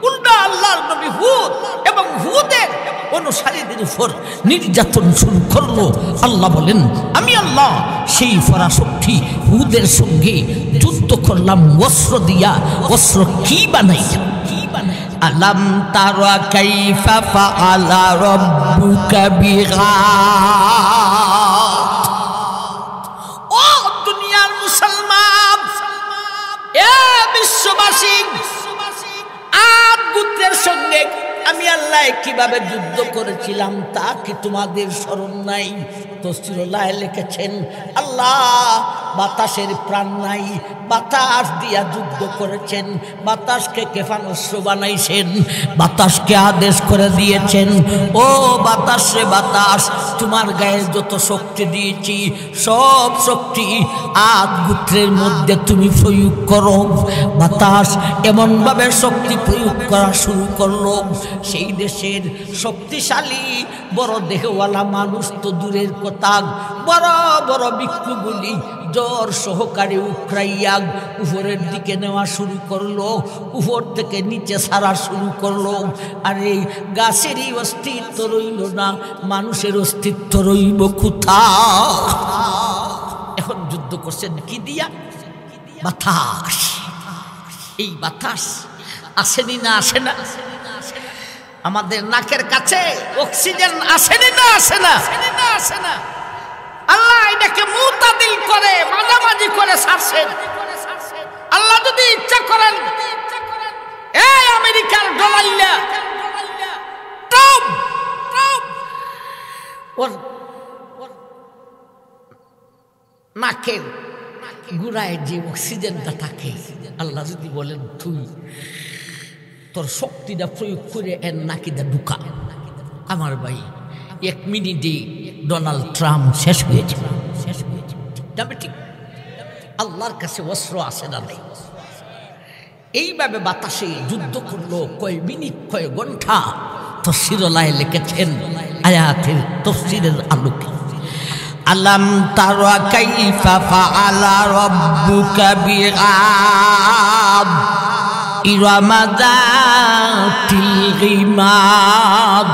উল্টা আল্লাহর নবী হুদ এবং হুদের অনুসারীদের উপর নির্যাতন শুরু করলো। আল্লাহ বলেন আমি আল্লাহ সেই পরাশক্তি হুদের সঙ্গে যুদ্ধ করলাম অস্ত্র দিয়া। অস্ত্র কি বানাইলাম? আলাম তারা কাইফা ফাআলা রাব্বুকা বিগাদ। ও দুনিয়ার মুসলমান, এ বিশ্ববাসী, আদ গোত্রের সঙ্গে আমি আল্লাহ কিভাবে যুদ্ধ করেছিলাম তা কি তোমাদের স্মরণ নাই? তফসিরুল্লাহ লিখেছেন আল্লাহ বাতাসের প্রাণ নাই, বাতাস দিয়া যুদ্ধ করেছেন। বাতাসকে ক্ষেপণাস্ত্র বানাইছেন, বাতাসকে আদেশ করে দিয়েছেন ও বাতাস রে বাতাস, তোমার গায়ে যত শক্তি দিয়েছি সব শক্তি আদ গোত্রের মধ্যে তুমি প্রয়োগ করো। বাতাস এমনভাবে শক্তি প্রয়োগ করা শুরু করলো, সেই দেশের শক্তিশালী বড় দেহওয়ালা মানুষ তো দূরের কথা, বড় বড় বৃক্ষগুলি জ্বর সহকারে উখড়াইয়া উপরের দিকে নেওয়া শুরু করলো, উপর থেকে নিচে ছাড়া শুরু করলো। আর এই গাছেরই অস্তিত্ব রইল না, মানুষের অস্তিত্ব রইব কোথায়? এখন যুদ্ধ করছেন কি দিয়া? বাতাস। এই বাতাস আসেনি না আসে না? আমাদের নাকের কাছে অক্সিজেন আসেনি না আসে না? আল্লাহ এটাকে মুতাদিল করে মাঝামাঝি করে ছাড়ছেন। আল্লাহ যদি ইচ্ছা করেন এই আমেরিকার ডলাইলা টপ ওর নাকের গুড়ায় যে অক্সিজেনটা থাকে, আল্লাহ যদি বলেন তুই তোর শক্তিটা প্রয়োগ করে এর নাকিটা ঢুকা, আমার ভাই 1 মিনিটে ডোনাল্ড ট্রাম্প শেষ হয়েছে। ঠিক আল্লাহর কাছে অস্ত্র আসে না নাই। এইভাবে বাতাসে যুদ্ধ করলো কয় মিনিট কয় ঘন্টা। তফসিরুল্লাহ লিখেছেন আয়াতের তফসিরের আলোকে আলাম তারা কাইফা ফাআলা রাব্বুকা বিগাদ ইরামা যাতিল গিমাদ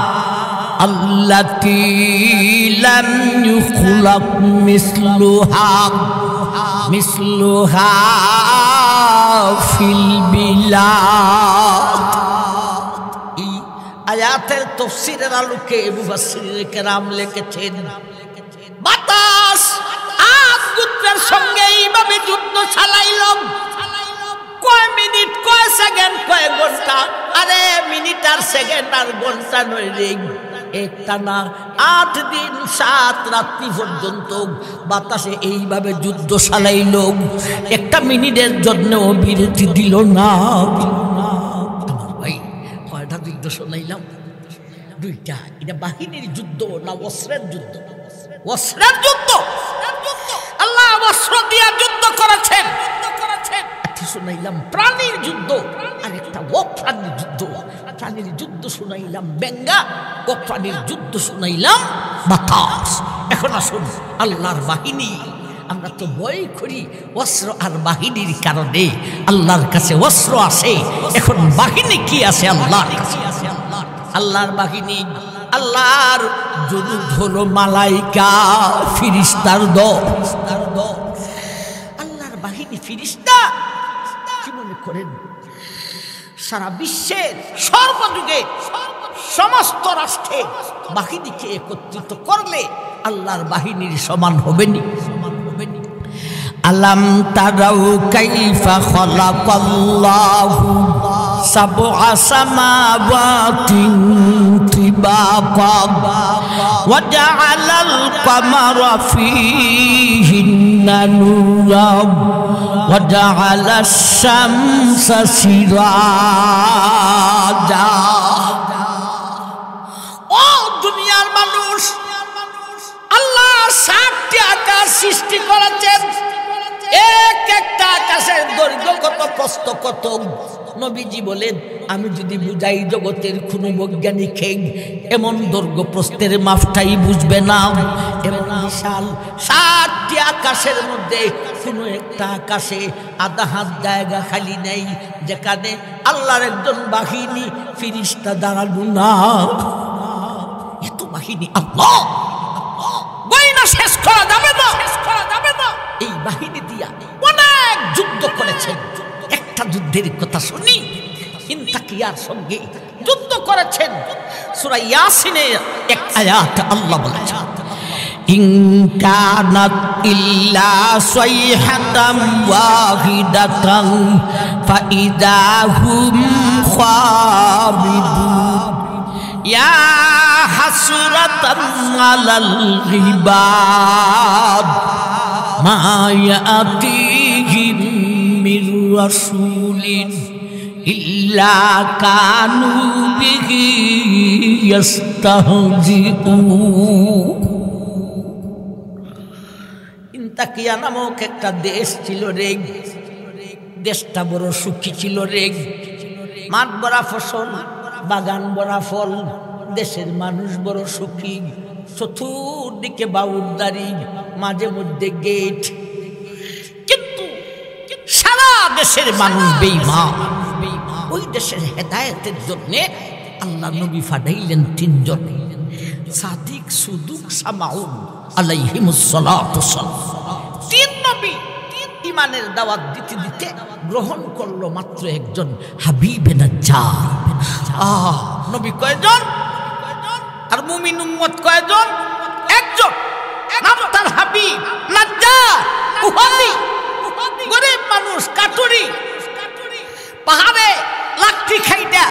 আল্লাতী লাম ইউখলাক মিসলুহা ফিল বিলাদ। এই আয়াতের তফসিরের আলোকে মুফাসসিরিনে কেরাম লিখেছেন বাতাস আদ গোত্রের সঙ্গে এইভাবে যুদ্ধ চালাইল কয় মিনিট কয় সেকেন্ড কয় ঘন্টা। আরে মিনিট আর সেকেন্ড আর ঘন্টা নয় রে, একটানা 8 দিন 7 রাত্রি পর্যন্ত বাতাসে এইভাবে যুদ্ধ চালাইল। একটা মিনিটের জন্য বিরতি দিল না। আমার ভাই কয়টা যুদ্ধ শোনাইলাম? 2টা। এটা বাহিনীর যুদ্ধ না অস্ত্রের যুদ্ধ? অস্ত্রের যুদ্ধ। আল্লাহ অস্ত্র দিয়া যুদ্ধ করেছেন। শুনাইলাম প্রাণীর যুদ্ধ, আর একটা অপ্রাণীর যুদ্ধ। প্রাণীর যুদ্ধ শুনাইলাম বেঙ্গা, অপ্রাণীর যুদ্ধ শুনাইলাম বাতাস। এখন আসুন আল্লাহর বাহিনী। আমরা তো ভয় করি অস্ত্র আর বাহিনীর কারণে, আল্লাহর কাছে অস্ত্র আসে। এখন বাহিনী কি আছে আল্লাহর কাছে? আল্লাহর বাহিনী, আল্লাহর জুনুদ হলো মালাইকা, ফিরিস্তার দল। আল্লাহর বাহিনী ফিরিস্তা। কি মনে করেন সারা বিশ্বের সর্বযুগে সমস্ত রাষ্ট্রে বাহিনীকে একত্রিত করলে আল্লাহর বাহিনীর সমান হবেনি? আলাম তারাউ কাইফা খালাকাল্লাহু সাবআ সামাওয়াতিন তিবাকা ওয়া জাআলাল কামারা ফীহিন্না নূরান ওয়া জাআলাশ শামসা সিরাজা। ও দুনিয়ার মানুষ, আল্লাহ আকাশ সৃষ্টি করেছেন, এক একটা আকাশের দৈর্ঘ্য কত, প্রস্থ কত। নবীজি বলেন, আমি যদি বুঝাই জগতের কোনো বৈজ্ঞানিক এমন দৈর্ঘ্য প্রস্থের মাপটাই বুঝবে না। এমন বিশাল 7টি আকাশের মধ্যে কোনো একটা আকাশে আধা হাত জায়গা খালি নেই, যেখানে আল্লাহর একজন বাহিনী ফেরেশতা দাঁড়ানো না। এত বাহিনী আল্লাহ গয়না শেষ করা যাবে না। এই বাহিনী দিয়া অনেক যুদ্ধ করেছেন। একটা যুদ্ধের কথা শুনি, ইনতাকিয়ার সঙ্গে যুদ্ধ করেছেন। সূরা ইয়াসিনের এক আয়াত আল্লাহ বলেছেন, ইন কানাত ইল্লা সাইহাতাম ওয়াহিদাতান ফাইদা হুম খামিদুন ইয়া হাসরাতান আলাল ইবাদ মা ইয়াতিহিম মির রাসূলিন ইল্লা কানু বিহি ইস্তাহজিউন। ইনতাকিয়া নামক একটা দেশ ছিল রে। দেশটা বড় সুখী ছিল রে। মাঠ ভরা ফসল, বাগান ভরা ফল, দেশের মানুষ বড় সুখী। চতুর্দিকে বাউন্ডারি, মাঝে মধ্যে গেট, কিন্তু সারা দেশের মানুষ বেঈমান। ওই দেশের হেদায়েতের জন্য আল্লাহ নবী পাঠাইলেন 3 জন, সাদিক সুদুক সামাউন আলাইহিমুস সালাতু ওয়াসসালাম। 3 নবী ইমানের দাওয়াত দিতে দিতে গ্রহণ করলো মাত্র একজন, হাবিবে নাজ্জার। নবী কয়জন আর মুমিন উম্মত কয়জন? একজন, নাম তার হাবিব নাজ্জার। উহাদি গরিব মানুষ, কাটুরি, পাহাড়ে লাকড়ি খাইটা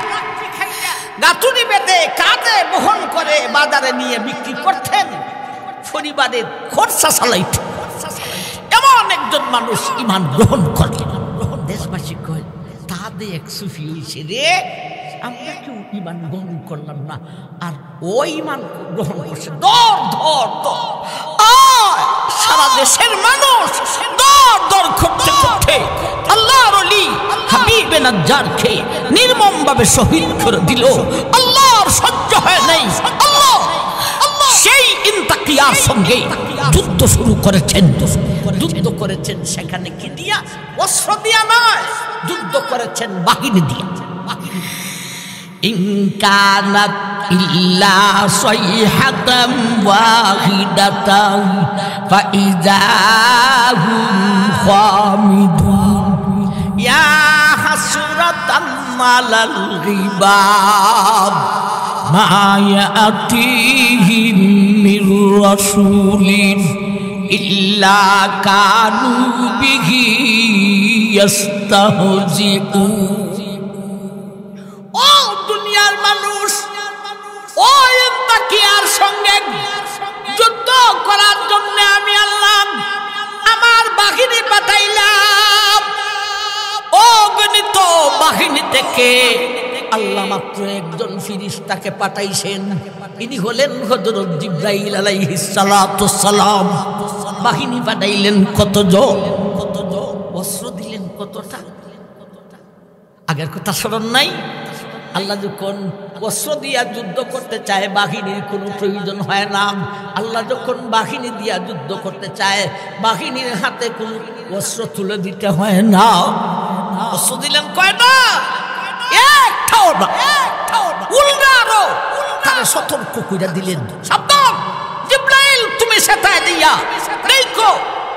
গাতুরি বেঁধে কাঁধে বহন করে বাজারে নিয়ে বিক্রি করতেন, পরিবারের খরচা চালাইতেন। এমন একজন মানুষ ইমান গ্রহণ করলেন। দেশবাসী কয়, তাদের এক সুফি হইছে রে, আমরা কেউ ইমান গ্রহণ করলাম না, আর ওই ইমান গ্রহণ করছে। দর ধর দর, সারা দেশের মানুষ দর দর করতে করতে আল্লাহর ওলি হাবিবে নাজ্জারকে নির্মম ভাবে শহীদ করে দিল। আল্লাহর সহ্য হয় নাই। আল্লাহ সেই ইনতাকিয়ার সঙ্গে যুদ্ধ শুরু করেছেন। যুদ্ধ করেছেন সেখানে কি দিয়া? অস্ত্র দিয়া নয়, যুদ্ধ করেছেন বাহিনী দিয়া। ইন কানাত ইল্লা সাইহাতাম ওয়াহিদাতান ফাইযা হুম খামিদুন ইয়া হাসরাতান আলাল ইবাদ মা ইয়াতিহিম মির রাসূলিন ইল্লা কানু বিহি ইস্তাহজিউন। ও দুনিয়ার মানুষ, ও ইনতাকিয়ার সঙ্গে যুদ্ধ করার জন্য আমি আল্লাহ আমার বাহিনী পাঠাইলাম। ও গণিত বাহিনী থেকে আল্লাহ মাত্র একজন ফেরেশতাকে পাঠাইছেন। ইনি হলেন হযরত জিবরাইল আলাইহিস সালাতু সালাম। বাহিনী পাঠাইলেন কতজন, অস্ত্র দিলেন কতটা। আগের কথা স্মরণ নাই? আল্লাহ যখন অস্ত্র দিয়া যুদ্ধ করতে চায় বাহিনীর কোনো প্রয়োজন হয় না। আল্লাহ যখন বাহিনী দিয়া যুদ্ধ করতে চায় বাহিনীর হাতে কোনো অস্ত্র তুলে দিতে হয় না। অস্ত্র দিলেন কয়টা? একটাও না। উল্টা আরো তারা সতর্ক করে দিলেন, সাবধান জিবরাইল, তুমি সেটায় দিয়া দেখো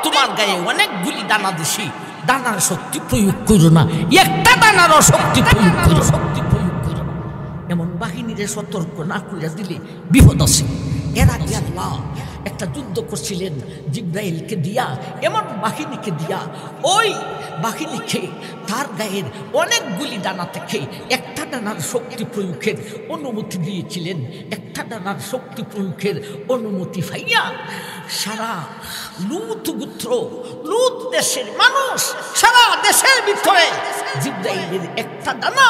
তোমার গায়ে অনেকগুলি দানা দিছি, দানার শক্তি প্রয়োগ করো না, একটা দানারও শক্তি প্রয়োগ করো। এমন বাহিনীরে সতর্ক না করে দিলে বিপদ আছে। এর আগে আল্লাহ একটা যুদ্ধ করছিলেন জিবরাইলকে দিয়া, এমন বাহিনীকে দিয়া। ওই বাহিনীকে তার গায়ের অনেকগুলি দানা থেকে একটা দানার শক্তি প্রয়োগের অনুমতি দিয়েছিলেন। একটা দানার শক্তি প্রয়োগের অনুমতি পাইয়া সারা লুত গোত্র, লুত দেশের মানুষ সারা দেশের ভিতরে জিবরাইলের একটা দানা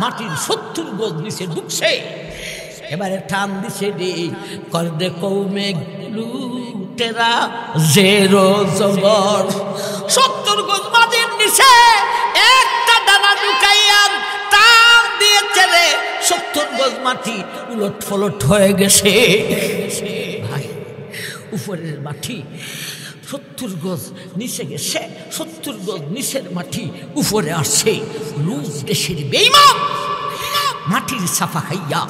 মাটির 70 গজ নিচে ঢুকছে। এবারে টান দিছে রে, করদে কৌমে লুত তেরা জেরো জবর। 70 গজ মাটির নিচে একটা দানা ঢুকাইয়া টান দিয়েছে রে, 70 গজ মাটি উলট ফলট হয়ে গেছে। ভাই উপরের মাটি 70 গজ নিচে গেছে, 70 গজ নিচের মাটি উপরে আসছে। লুজ দেশের বেঈমান মাটির সাফা খাইয়া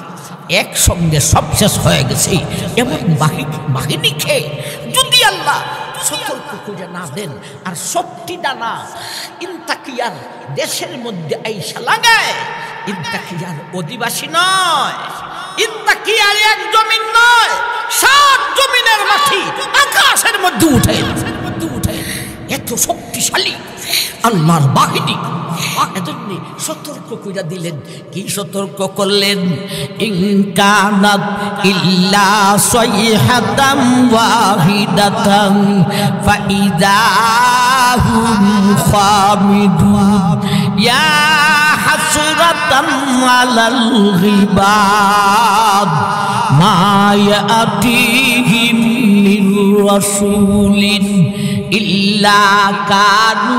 একসঙ্গে সব শেষ হয়ে গেছে। এমন বাহিনী খেয়ে যদি আল্লাহ সতর্ক করে না দেন আর 70 দানা ইন্তাকিয়ার দেশের মধ্যে আইসা লাগায়, ইন্তাকিয়ার অধিবাসী নয়, ইন্তাকিয়ার এক জমিন নয়, 7 জমিনের মাটি আকাশের মধ্যে উঠে এত শক্তিশালী আল্লাহর বাহিনী। এজন্য সতর্ক কইরা দিলেন। কি সতর্ক করলেন? ইনকানাত ইল্লা সাইহাতাম ওয়াহিদাতাম ফাইদাহুম খামিদুন ইয়া হাসরাতাম আলাল গিবাদ মা ইয়াতিহিম মির রাসূলিন ইল্লা কানু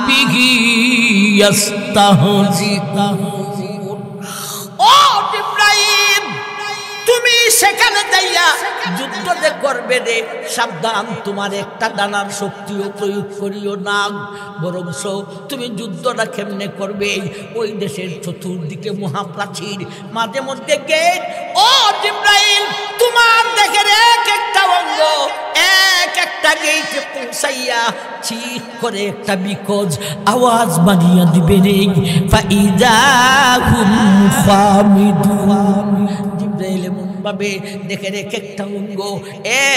বিহি ইয়াস্তাহজিউন। ও ইব্রাহিম, তুমি সেখানে যাইয়া যুদ্ধ যে করবে রে, সাবধান, তোমার একটা দানার শক্তিও প্রয়োগ করিও না। বরঞ্চ তুমি যুদ্ধটা কেমনে করবে? ওই দেশের চতুর্দিকে মহাপ্রাচীর, মাঝে মধ্যে গেট। ও ইব্রাহিম, তোমার দেখের এক একটা অঙ্গ এক একটা গেটে পৌঁছাইয়া ঠিক করে একটা বিকজ আওয়াজ বানিয়ে দিবে রে। ফাইদাহুম খামিদুন। জিবরাইল এমন ভাবে দেখে এক একটা অঙ্গ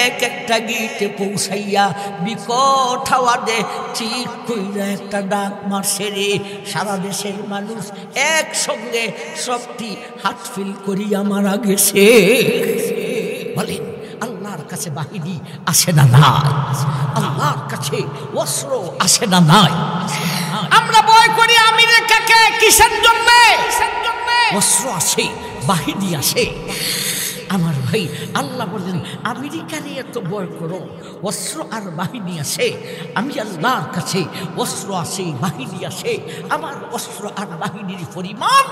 এক একটা গেটে পৌঁছাইয়া বিকট আওয়াজে ঠিক কইরা একটা ডাক মারছে রে। সারা দেশের মানুষ একসঙ্গে সবটি হাত ফিল করিয়া মারা গেছে। বলেন আল্লাহর কাছে বাহিনী আসে না নাই? আল্লাহর কাছে অস্ত্র আসে না নাই? আমরা ভয় করি আমেরিকাকে কিসের জন্য? অস্ত্র আসে, বাহিনী আসে। আমার ভাই, আল্লাহ বলেন আমেরিকারে এত ভয় করো, অস্ত্র আর বাহিনী আসে। আমি আল্লাহর কাছে অস্ত্র আসে, বাহিনী আসে। আমার অস্ত্র আর বাহিনীর পরিমাণ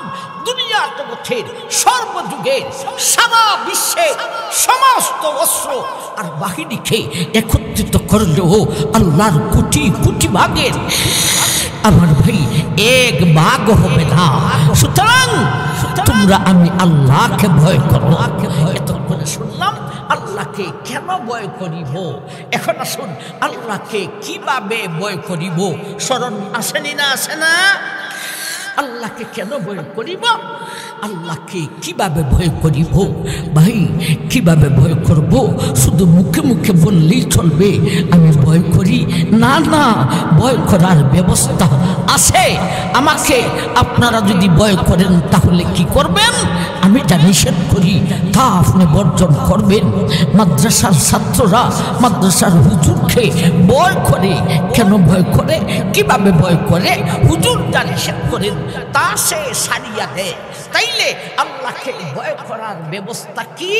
দুনিয়া জগতের সর্বযুগের সারা বিশ্বের সমস্ত অস্ত্র আর বাহিনীকে একত্রিত করলেও আল্লাহর কোটি কোটি ভাগের আমার ভাই এক ভাগ হবে না। সুতরাং তোমরা আমি আল্লাহকে ভয় করো। এতক্ষণে শুনলাম আল্লাহকে কেন ভয় করিব। এখন আসুন আল্লাহকে কিভাবে ভয় করিব। স্মরণ আসেনি না? আসে না? আল্লাহকে কেন ভয় করিব? আল্লাহকে কিভাবে ভয় করিব? ভাই কিভাবে ভয় করব? শুধু মুখে মুখে বললেই চলবে আমি ভয় করি? না না, ভয় করার ব্যবস্থা আছে। আমাকে আপনারা যদি ভয় করেন তাহলে কি করবেন? আমি যা নিষেধ করি তা আপনি বর্জন করবেন। মাদ্রাসার ছাত্ররা মাদ্রাসার হুজুরকে ভয় করে। কেন ভয় করে? কিভাবে ভয় করে? হুজুর যা নিষেধ করেন তা সে সারিয়া দেয়। তাইলে আল্লাহকে ভয় করার ব্যবস্থা কি?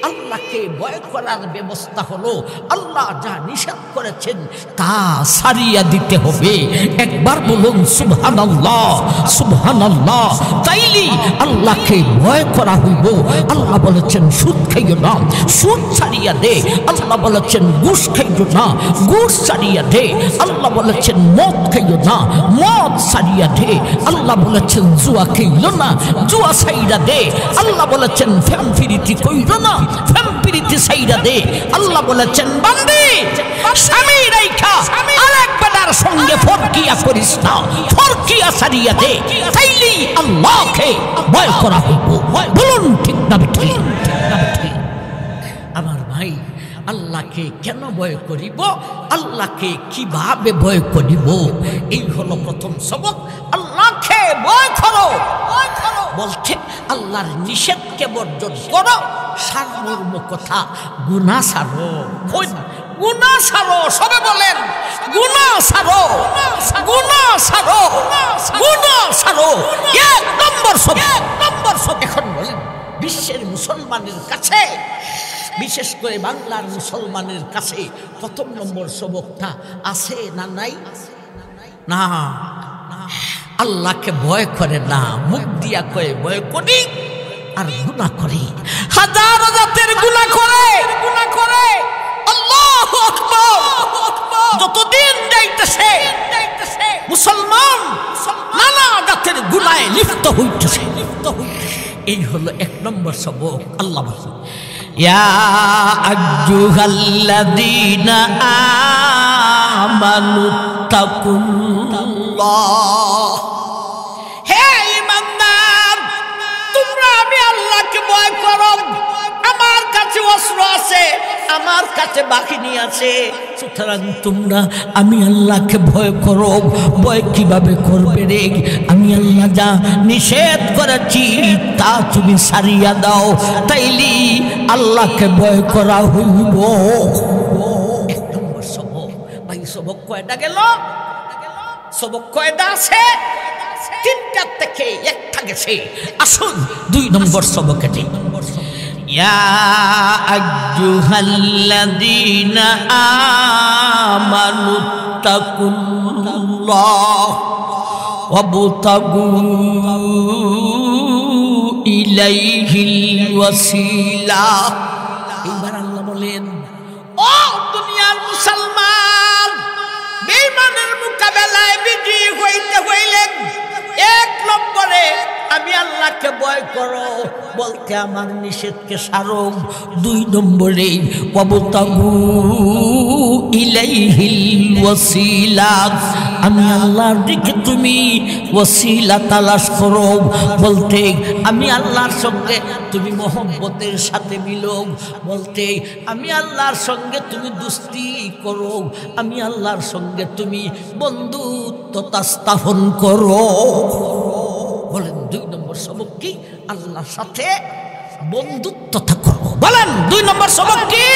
আল্লাহকে ভয় করার ব্যবস্থা হলো আল্লাহ যা নিষেধ করেছেন তা সারিয়া দিতে হবে। একবার বলুন সুবহানাল্লাহ, সুবহানাল্লাহ। তাইলে আল্লাহকে ভয় করা হইব। আল্লাহ বলেছেন সুদ খাইও না, সুদ ছাড়িয়া দে। আল্লাহ বলেছেন ঘুষ খাইও না, ঘুষ ছাড়িয়া দে। আল্লাহ বলেছেন মদ খাইও না, মদ ছাড়িয়া দে। আল্লাহ বলেছেন জুয়া খাইও না, জুয়া ছাইরা দে। আল্লাহ বলেছেন ফেম ফিরিতি কইরো না, ফেম ফিরিতি ছাইরা দে। আল্লাহ বলেছেন বান্দি স্বামী রাইখা আরেক বেটার সঙ্গে ফরকিয়া করিস না, ফরকিয়া ছাড়িয়া দে। তাইলেই আল্লাহকে ভয় করা হইব। বলুন ঠিক না ঠিক? আমার ভাই, আল্লাহকে কেন ভয় করিব? আল্লাহকে কিভাবে ভয় করিব? এই হলো প্রথম সবক। আল্লাহকে ভয় করো বলছে আল্লাহর নিষেধকে বর্জন করো। সারমর্ম কথা, গুনাহ ছাড়ো। গুনাহ ছাড়ো, সবে বলেন গুনাহ ছাড়ো, গুনাহ ছাড়ো, গুনাহ ছাড়ো। এক নম্বর সব। এখন বলেন বিশ্বের মুসলমানের কাছে বিশেষ করে বাংলার মুসলমানের কাছে প্রথম নম্বর সবকটা আছে না নাই? না, আল্লাহকে ভয় করে না, মুখ দিয়া কয়ে ভয় করি আর গুনাহ করে, হাজার জাতের গুনাহ করে। আল্লাহু আকবার। যতদিন যাইতেছে মুসলমান নানা জাতের গুনাহে লিপ্ত হইতেছে। এই হলো এক নম্বর সবক। আল্লাহ বলেন, ইয়া আইয়ুহাল্লাযীনা আমানু তাকুল্লাহ, হে ঈমানদার তোমরা আমি আল্লাহকে ভয় করো। আমার কাছে অস্ত্র আছে, আমার কাছে বাহিনী আছে, সুতরাং তোমরা আমি আল্লাহকে ভয় করো। ভয় কিভাবে করবে রে? আমি আল্লাহ যা নিষেধ করেছি তা তুমি সারিয়া দাও, তাইলে আল্লাহকে ভয় করা হইব। এক নম্বর সবক। ভাই সবক কয়টা গেল? সবক কয়টা আছে? তিনটা থেকে একটা গেছে। আসুন দুই নম্বর সবকে যাই। ইয়া আইয়ুহাল্লাযীনা আমানু তাকুল্লাহ ওয়াবতাগু ইলাইহিল ওয়াসিলা। এইবার আল্লাহ বলেন, ও দুনিয়ার মুসলমান, বেঈমানের মোকাবেলায় বিজয়ী হইতে হইলে এক নম্বরে আমি আল্লাহকে ভয় করো, বলতে আমার নিষেধকে সারো। দুই নম্বরে ওয়াবতাগু ইলাইহিল ওয়াসিলা, আমি আল্লাহর দিকে তুমি ওয়াসিলা তালাশ করো, বলতে আমি আল্লাহর সঙ্গে তুমি মহব্বতের সাথে মিলো, বলতে আমি আল্লাহর সঙ্গে তুমি দুস্তি করো, আমি আল্লাহর সঙ্গে তুমি বন্ধুত্বতা স্থাপন করো। বলেন দুই নম্বর সবক কি? আল্লাহর সাথে বন্ধুত্ব থাকো। বলেন দুই নম্বর সবক কি?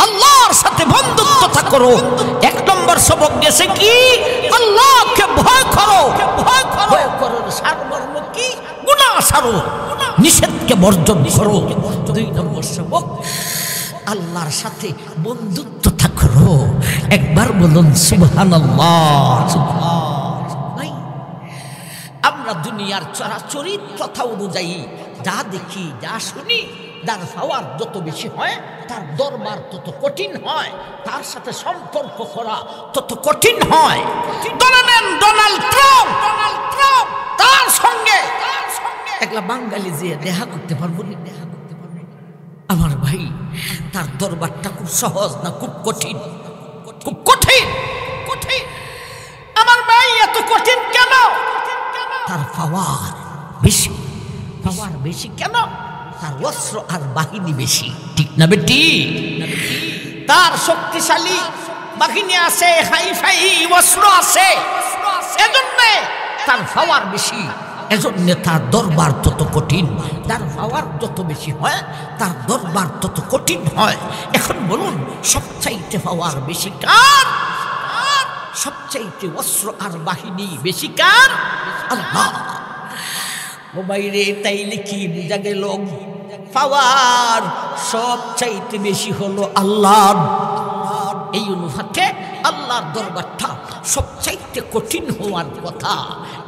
আল্লাহর সাথে বন্ধুত্ব থাকো। এক নম্বর সবক গেছে কি? আল্লাহকে ভয় করো। ভয় করো সারমর্ম কি? গুনাহ সারো, নিষেধকে বর্জন করো। দুই নম্বর সবক আল্লাহর সাথে বন্ধুত্ব থাকো। একবার বলুন সুবহানাল্লাহ। আমরা দুনিয়ার চরাচরিত কথা অনুযায়ী যা দেখি, যা শুনি, যার পাওয়ার যত বেশি হয় তার দরবার তত কঠিন হয়, তার সাথে সম্পর্ক করা তত কঠিন হয়। ধরে নেন ডোনাল্ড ট্রাম্প, তার সঙ্গে একলা বাঙালি যে দেখা করতে পারবো না? আমার ভাই, তার দরবারটা খুব সহজ না খুব কঠিন? খুব কঠিন। আমার ভাই এত কঠিন কেন? তার পাওয়ার বেশি। পাওয়ার বেশি কেন? তার অস্ত্র আর বাহিনী বেশি, ঠিক না বেটি? তার শক্তিশালী বাহিনী আছে, হাইফাই অস্ত্র আছে, এজন্য তার পাওয়ার বেশি, এজন্য তার দরবার তত কঠিন। তার পাওয়ার যত বেশি হয় তার দরবার তত কঠিন হয়। এখন বলুন, সবচাইতে পাওয়ার বেশি কার? সবচাইতে অস্ত্র আর বাহিনী বেশি কার? আল্লাহ। মোবাইলে তাইলে কি বুঝা গেল? পাওয়ার সবচাইতে বেশি হলো আল্লাহর। এই অনুপাতে আল্লাহর দরবারটা সবচাইতে কঠিন হওয়ার কথা।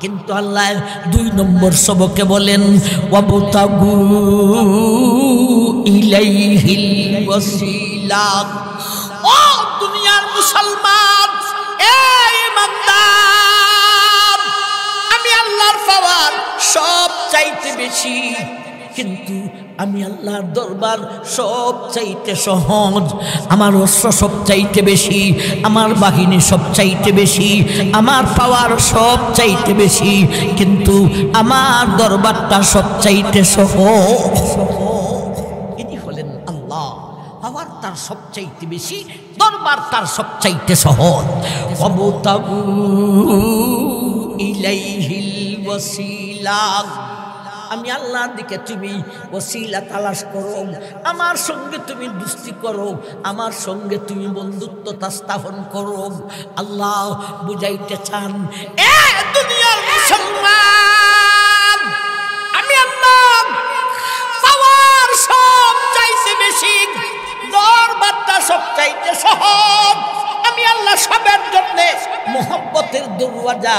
কিন্তু আল্লাহ দুই নম্বর সবকে বলেন ওয়াবতাগু ইলাইহিল ওয়াসিলা। ও দুনিয়ার মুসলমান, এই ইমানদার, আমি আল্লাহর পাওয়ার সব চাইতে বেশি, কিন্তু আমি আল্লাহর দরবার সব চাইতে সহজ। আমার অস্ত্র সব চাইতে বেশি, আমার বাহিনী সব চাইতে বেশি, আমার পাওয়ার সব চাইতে বেশি, কিন্তু আমার দরবারটা সব চাইতে সহজ। ইনি হলেন আল্লাহ। পাওয়ার তার সব চাইতে বেশি, দরবার তার সব চাইতে সহজ। ওয়াবতাগু ইলাইহিল ওয়াসিলা, আমি আল্লাহর দিকে তুমি ওসিলা তালাশ করো, আমার সঙ্গে তুমি দুস্তি করো, আমার সঙ্গে তুমি বন্ধুত্বতা স্থাপন করো। আল্লাহ বুঝাইতে চান, এ দুনিয়ার মুসলমান, আমি আল্লাহ পাওয়ার সব চাইতে বেশি, দরওয়াজা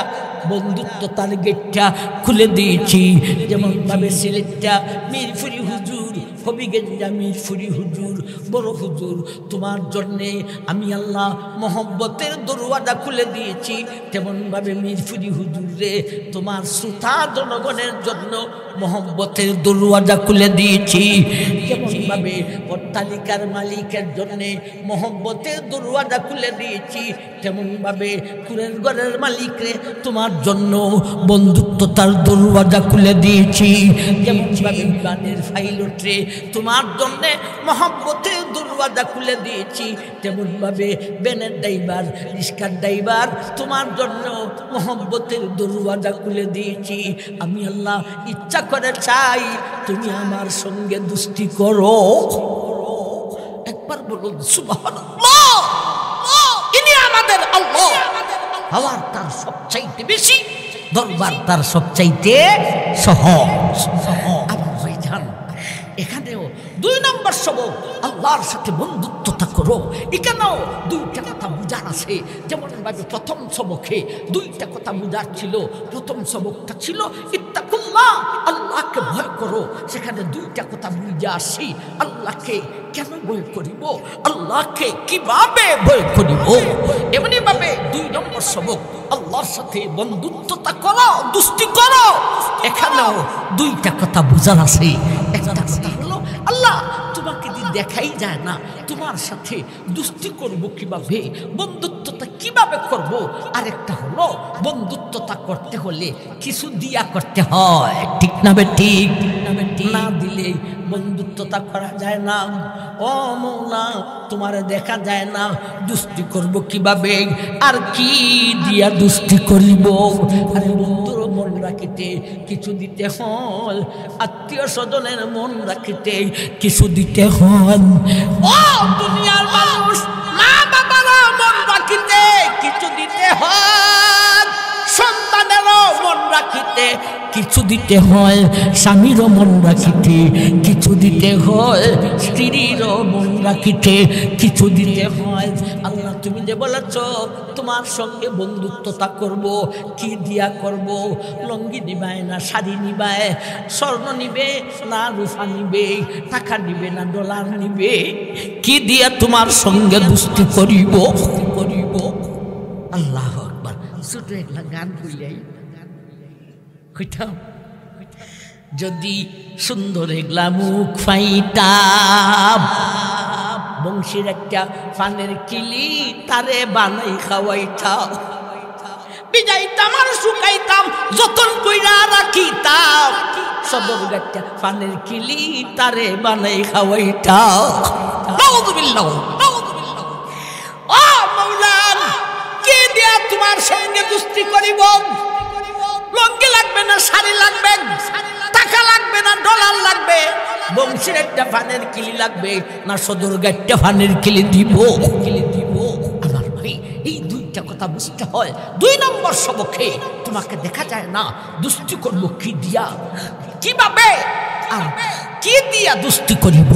বন্ধুত্বতার গেটটা খুলে দিয়েছি। যেমন ভাবে সিলেটটা মিরপুরি হুজুর, হবিগঞ্জা মিরপুরি হুজুর, বড় হুজুর, তোমার জন্যে আমি আল্লাহ মহব্বতের দরওয়াজা খুলে দিয়েছি, তেমন ভাবে মিরপুরি হুজুর রে তোমার শ্রোতা জনগণের জন্য মহব্বতের দরওয়াজা খুলে দিয়েছি। যেমন ভাবে অট্টালিকার মালিকের জন্যে মহব্বতের দরওয়াজা খুলে দিয়েছি, তেমন ভাবে কুরের ঘরের মালিক রে তোমার জন্য বন্ধুত্বতার দরওয়াজা খুলে দিয়েছি। যেমন ভাবে বিমানের পাইলট রে তোমার জন্য মহব্বতের দরওয়াজা খুলে দিয়েছি, তেমন ভাবে ব্যানের ড্রাইভার, রিক্সার ড্রাইভার তোমার জন্য মহব্বতের দরওয়াজা খুলে দিয়েছি। আমি আল্লাহ ইচ্ছা করে চাই তুমি আমার সঙ্গে দুষ্টি করো। একবার বলুন সুবহানাল্লাহ। ইনি আমাদের আল্লাহ। হওয়ার তার সবচাইতে বেশি, দরবার তার সবচাইতে সহজ। আমার ভাইজান, এখানেও 2 নম্বর সবক আল্লাহর সাথে বন্ধুত্বতা করো। এখানেও 2টা কথা বুঝার আছে। যেমন ভাবে প্রথম সবকে 2টা কথা বুঝার ছিল। প্রথম সবকটা ছিল ইত্তাকুল্লাহ, আল্লাহকে ভয় করো। সেখানে 2টা কথা বুঝে আসি। আল্লাহকে কেন ভয় করিব, আল্লাহকে কিভাবে ভয় করিব। এমনি ভাবে 2 নম্বর সবক আল্লাহর সাথে বন্ধুত্বতা করো, দুষ্টি করো। এখানেও 2টা কথা বুঝার আছে। একটা কথা হলো আল্লাহ তোমাকে দেখাই যায় না, তোমার সাথে দুষ্টি করব কিভাবে, বন্ধুত্বতা কিভাবে করব। আরেকটা হলো বন্ধুত্বতা করতে হলে কিছু দিয়া করতে হয়, ঠিক না বেঠিক? না দিলে বন্ধুত্বতা করা যায় না। ও মৌলা তোমারে দেখা যায় না, দুষ্টি করব কিভাবে, আর কি দিয়া দুষ্টি করিব। আরে বন্ধুর মন রাখিতে কিছু দিতে হয়, আত্মীয় স্বজনের মন রাখিতে কিছু দিতে হয়। ও দুনিয়ার মানুষ, মা বাবারও মন রাখিতে কিছু দিতে হয়, সন্তানেরও মন রাখিতে কিছু দিতে হয়, স্বামীরও মন রাখিতে কিছু দিতে হয়, স্ত্রীরও মন রাখিতে কিছু দিতে হয়। আল্লাহ তুমি যে বলেছ তোমার সঙ্গে বন্ধুত্বতা করব, কি দিয়া করব? লঙ্গি নিবায় না শাড়ি নিবায়, স্বর্ণ নিবে না রূপা নিবে, টাকা নিবে না ডলার নিবে, কি দিয়া তোমার সঙ্গে দুষ্টি করিব? আল্লাহ আকবার। ছোট একটা গান কইলাই কইতাম, যদি সুন্দর এগলা মুখ পাইতাম, বংশীর একটা পানের কিলি তারে বানাই খাওয়াইতাম, বিজাইতাম আর শুকাইতাম যতন কইরা রাখিতাম, সদর গাছটা পানের কিলি তারে বানাই খাওয়াইতাম। নাউযুবিল্লাহ। ও মাওলান, কে দিয়া তোমার সঙ্গে দুষ্টি করিব? লঙ্গি লাগবে না শাড়ি লাগবে, টাকা লাগবে না ডলার লাগবে, বংশের একটা ফানের কিলি লাগবে না সদর গাছটা ফানের কিলি দিব? আমার ভাই, এই 2টা কথা বুঝতে হয়। 2 নম্বর সবকে তোমাকে দেখা যায় না, দুষ্টি করব কি দিয়া, কিভাবে, আর কি দিয়া দুষ্টি করিব।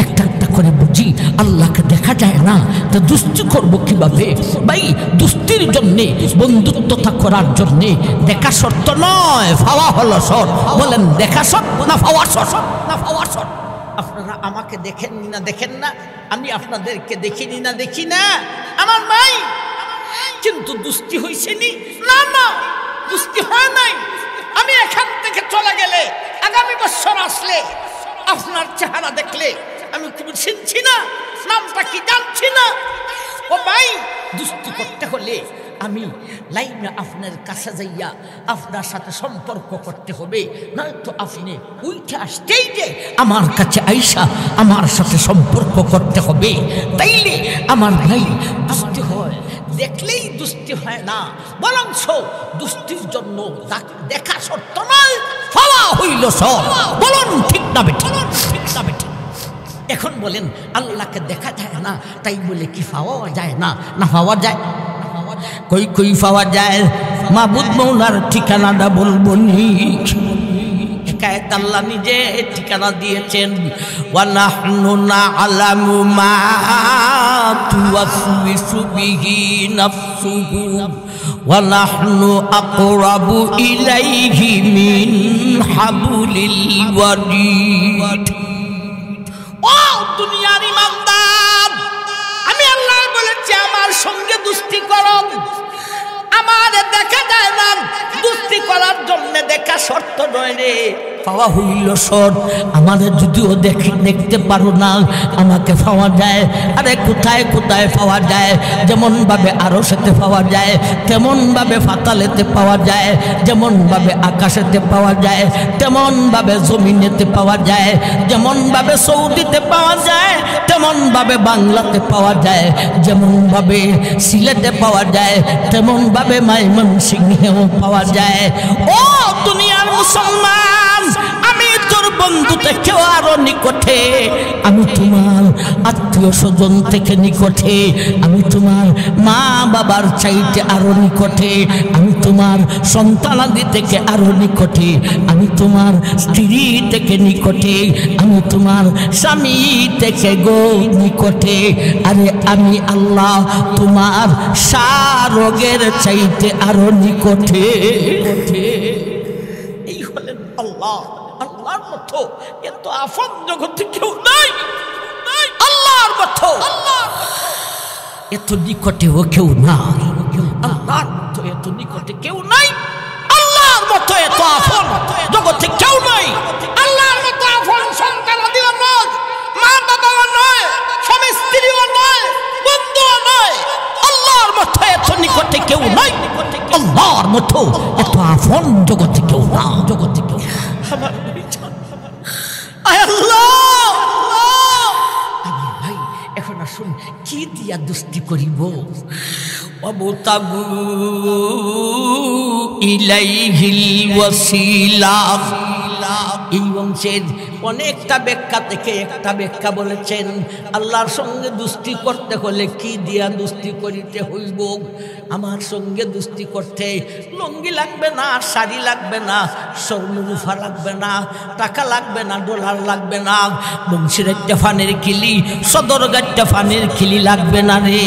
একটা একটা করে বুঝি। আল্লাহকে দেখা যায় না, তো দুষ্টি করব কিভাবে? ভাই, দুষ্টির জন্যে, বন্ধুত্বতা করার জন্যে দেখা শর্ত নয়, পাওয়া হলো শর্ত। বলেন দেখা শর্ত না পাওয়া শর্ত? না পাওয়া শর্ত। আপনারা আমাকে দেখেন না দেখেন না, আমি আপনাদেরকে দেখিনি না দেখি না আমার ভাই, কিন্তু দুষ্টি হয়েছে নি? না না, দুষ্টি হয় নাই। আমি এখান থেকে চলে গেলে, আগামী বছর আসলে আপনার চেহারা দেখলে আমি তুমি চিনছি না, নামটা কি জানছি না। ও ভাই, দুষ্টি করতে হলে আমি লাইনে আপনার কাছে যাইয়া আপনার সাথে সম্পর্ক করতে হবে, নয়তো আপনি উইঠে আসতেই যে আমার কাছে আইসা আমার সাথে সম্পর্ক করতে হবে, তাইলে আমার ভাই দুষ্টি হয়। দেখলেই দুষ্টি হয় না, বরং দুষ্টির জন্য দেখা শর্ত নয়, পাওয়া হইল সব। বলুন ঠিক না বেঠিক? ঠিক না বেঠিক? এখন বলেন, আল্লাহকে দেখা যায় না তাই বলে কি পাওয়া যায় না? না পাওয়া যায়। কই কই পাওয়া যায়? মাবুদ মৌলার ঠিকানাটা বলবো নি। হেকায়েত আল্লাহ নিজে ঠিকানা দিয়েছেন, ওয়া নাহনু না'লামু মা তুওয়াসওয়িসু বিহি নাফসুহু ওয়া নাহনু আকরাবু ইলাইহি মিন হাবলিল ওয়ারিদ। ও দুনিয়ার ইমানদার, আমি আল্লাহ বলেছি আমার সঙ্গে দুস্তি করো। আমার দেখা যায় না, দুস্তি করার জন্য দেখা শর্ত নয় রে, পাওয়া হইল শর্ত। আমাদের যদিও দেখতে পারো না, আমাকে পাওয়া যায়। আরে কোথায় কোথায় পাওয়া যায়? যেমন ভাবে আরশেতে পাওয়া যায়, তেমন ভাবে পাতালেতে পাওয়া যায়, যেমন ভাবে আকাশেতে পাওয়া যায়, তেমন ভাবে জমিনেতে পাওয়া যায়, যেমন ভাবে সৌদিতে পাওয়া যায়, তেমন ভাবে বাংলাতে পাওয়া যায়, যেমন ভাবে সিলেটে পাওয়া যায়, তেমন ভাবে ময়মনসিংহেও পাওয়া যায়। ও দুনিয়ার মুসলমান, আমি তোর বন্ধু থেকেও আরো নিকটে, আমি তোমার আত্মীয় স্বজন থেকে নিকটে, আমি তোমার মা বাবার চাইতে আরো নিকটে, আমি তোমার সন্তানাদি থেকে আরো নিকটে, আমি তোমার স্ত্রী থেকে নিকটে, আমি তোমার স্বামী থেকে গো নিকটে। আরে আমি আল্লাহ তোমার সারোগের চাইতে আরো নিকটে। এই হলেন আল্লাহ। আল্লাহর মতো এত আপন জগতে কেউ নাই, আল্লাহর মতো এত নিকটেও কেউ নাই, আল্লাহর মতো এত নিকটে কেউ নাই, আল্লাহর মতো এত আপন জগতে কেউ নাই। আল্লাহর মতো আপন সন্তানাদিও নয়, মা বাবাও নয়, স্বামী স্ত্রীও নয়, বন্ধুও নয়, আল্লাহর মতো এত নিকটে কেউ নাই, আল্লাহর মতো এত আপন জগতে কেউ না, জগতে কেউ না। আমার ভাই, এখন আসুন কি দিয়া দুস্তি করিব? ওয়াবতাগু ইলাইহিল ওয়াসিলা। এই বংশের অনেকটা ব্যাখ্যা থেকে একটা ব্যাখ্যা বলেছেন, আল্লাহর সঙ্গে দুস্তি করতে হলে কি দিয়া দুস্তি করিতে হইব? আমার সঙ্গে দুস্তি করতে লঙ্গি লাগবে না, শাড়ি লাগবে না, স্বর্ণরূপা লাগবে না, টাকা লাগবে না, ডলার লাগবে না, বংশের একটা ফানের কিলি, সদরঘাটটা ফানের কিলি লাগবে না রে।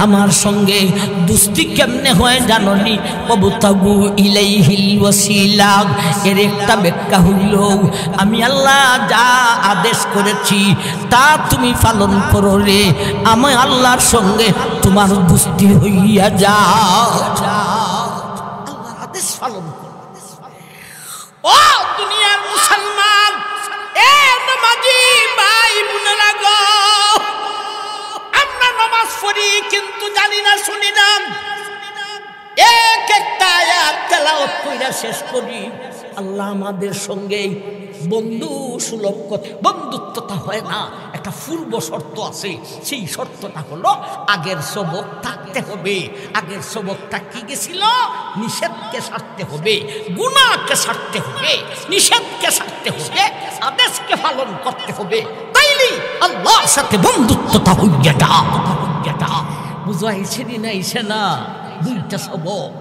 আমার সঙ্গে দুস্তি কেমনে হয় জাননি? ওয়াবতাগু ইলাইহিল ওয়াসিলা, এর একটা ব্যাখ্যা হইল আমি আল্লাহ যা আদেশ করেছি তা তুমি পালন করো রে, আমি আল্লাহর সঙ্গে তোমার দুস্তি হইয়া যাও। আল্লাহর আদেশ পালন করো। ও দুনিয়ার মুসলমান, এ নামাজি ভাই বোনেরা গো, আমরা নামাজ পড়ি কিন্তু জানি না, শুনি না, এক একটা আয়াত তেলাওয়াত কইরা শেষ করি। আল্লাহ আমাদের সঙ্গে বন্ধু সুলভ বন্ধুত্বটা হয় না, একটা পূর্ব শর্ত আছে। সেই শর্তটা হলো আগের সবক থাকতে হবে। আগের সবকটা কি গেছিল? নিষেধকে ছাড়তে হবে, গুনাহকে ছাড়তে হবে, নিষেধকে ছাড়তে হবে, আদেশকে পালন করতে হবে, তাইলে আল্লাহর সাথে বন্ধুত্বটা হইয়া যা। বুঝাইছে না ইসে না? দুইটা সবক।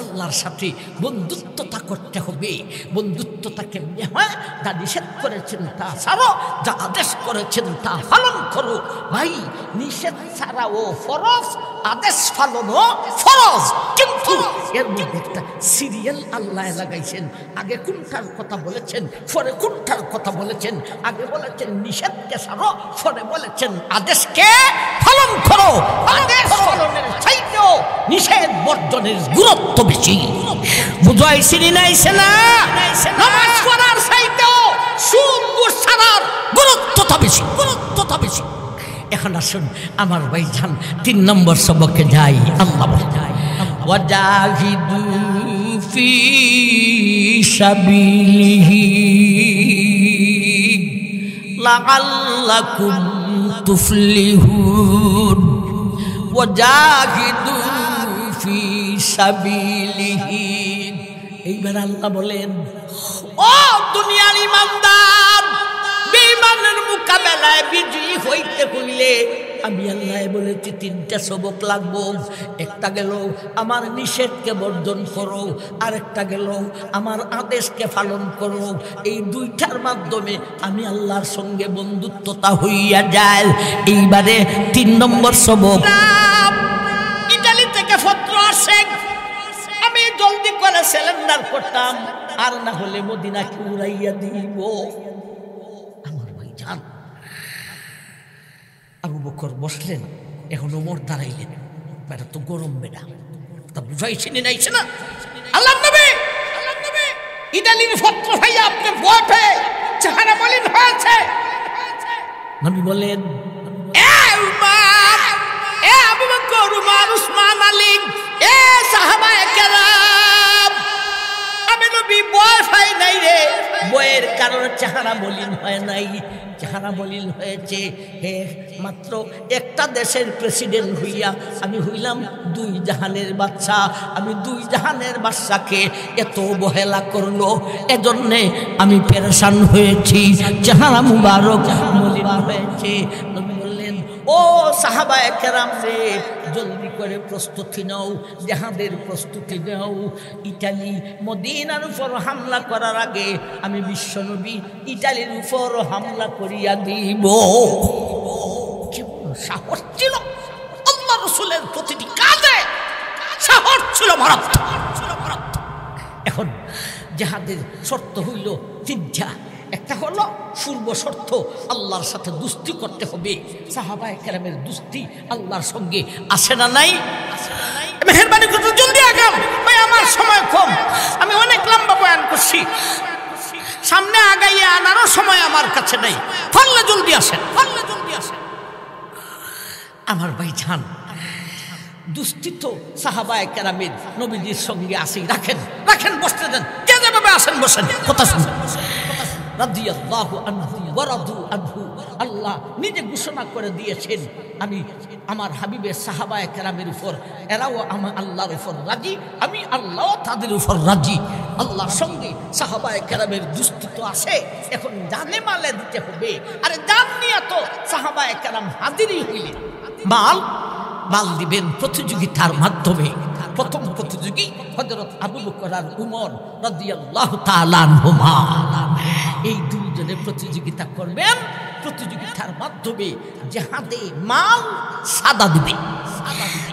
আল্লাহর সাথে বন্ধুত্বতা করতে হবে। বন্ধুত্বতা কেমনে হয়? যা নিষেধ করেছেন তা ছাড়ো, যা আদেশ করেছেন তা পালন করো। ভাই, নিষেধ ছাড়াও ফরজ, আদেশ পালনও ফরজ। কিন্তু এর মধ্যে একটা সিরিয়াল আল্লাহ লাগাইছেন। আগে কোনটার কথা বলেছেন, পরে কোনটার কথা বলেছেন। আগে বলেছেন নিষেধকে ছাড়ো, পরে বলেছেন আদেশকে পালন করো। আদেশ পালনের চাইতেও নিষেধ বর্জনের গুরুত্ব বেশি। বুঝাইছি না? নামাজ পড়ার চাইতেও সুদ ঘুষ ছাড়ার গুরুত্বটা বেশি। এখন আসুন আমার ভাইজান 3 নম্বর সবকে যাই। আল্লাহ বলে ওয়াজাহিদু ফি সাবিলিহি লাআল্লাকুম তুফলিহুন। ওয়াজাহিদু ফি সাবিলিহি। এইবার আল্লাহ বলেন, ও দুনিয়ার ইমানদার, বেঈমানের মোকাবেলায় বিজয়ী হইতে হইলে আমি আল্লাহ বলেছি তিনটা সবক লাগবো। একটা গেল আমার নিষেধকে বর্জন করো, আরেকটা গেল আমার আদেশকে পালন করো। এই দুইটার মাধ্যমে আমি আল্লাহর সঙ্গে বন্ধুত্বতা হইয়া যায়। এইবারে 3 নম্বর সবক। ইতালি থেকে পত্র আসে, আমি জলদি করে সিলিন্ডার করতাম, আর না হলে মদিনাকে উড়াইয়া দিব। আমার ভাই জান, আবু বকর বসলেন, এখন ওমর দাঁড়াইলেন। বেটা তো গরম, বেটা তা বুঝাইছি নাইছে না। আল্লাহ নবী ইতালির পত্র ভাইয়া আপনি ভয় পেয়ে চেহারা মলিন হয়েছে। নবী বলেন, এ উমর, এ আবু বকর, উমর, উসমান, আলী, এ সাহাবায়ে কেরাম, আমি নবী ভয় পাই নাই রে। বয়ের কারণে চেহারা মলিন হয় নাই, চেহারা মলিন হয়েছে হে মাত্র একটা দেশের প্রেসিডেন্ট হইয়া আমি হইলাম 2 জাহানের বাদশা। আমি 2 জাহানের বাদশাকে এত অবহেলা করলো, এজন্যে আমি পেরেশান হয়েছি, চেহারা মুবারক মলিন হয়েছে। নবী বললেন, ও সাহাবায়ে কেরাম রে, জলদি করে প্রস্তুতি নাও, জাহাদের প্রস্তুতি নাও। ইটালি মদিনার উপর হামলা করার আগে আমি বিশ্বনবী ইটালির উপর হামলা করিয়া দিব। কেমন সাহস ছিল আল্লাহ রাসূলের প্রতিটি কাজে, সাহস ছিল মারাত্মক। এখন জাহাদের শর্ত হইল 3টা। একটা হলো পূর্ব শর্ত, আল্লাহর সাথে দুস্তি করতে হবে। সাহাবায়ে কেরামের দুস্তি আল্লাহর সঙ্গে আসে না নাই? মেহেরবানি করে জলদি আগাম ভাই, আমার সময় কম, আমি অনেক লম্বা বয়ান করছি, সামনে আগাইয়া আনারও সময় আমার কাছে নেই। পারলে জলদি আসেন, পারলে জলদি আসেন। আমার ভাই জান, দুস্তি তো সাহাবায়ে কেরামের নবীজির সঙ্গে আসি। রাখেন রাখেন, বসতে দেন, যে যেভাবে আসেন বসেন, কথা শুনুন। রাদিয়াল্লাহু আনহু ওয়া রাদু আনহু, আল্লাহ নিজে ঘোষণা করে দিয়েছেন, আমি আমার হাবিবের সাহাবায়ে কেরামের উপর, এরাও আমার আল্লাহর উপর রাজি, আমি আল্লাহ তাদের উপর রাজি। আল্লাহর সঙ্গে সাহাবায়ে কেরামের দুস্তি তো আসে, এখন জানে মালে দিতে হবে। আরে জান নিয়ে তো সাহাবায়ে কেরাম হাজিরই হইলেন। মাল দিবেন প্রতিযোগিতার মাধ্যমে। প্রথম প্রতিযোগী হযরত আবু বকর আর উমর রাদিয়াল্লাহু তাআলা আনহুমা। এই দুইজনে প্রতিযোগিতা করবেন, প্রতিযোগিতার মাধ্যমে জিহাদে মাল সাদা দিবে।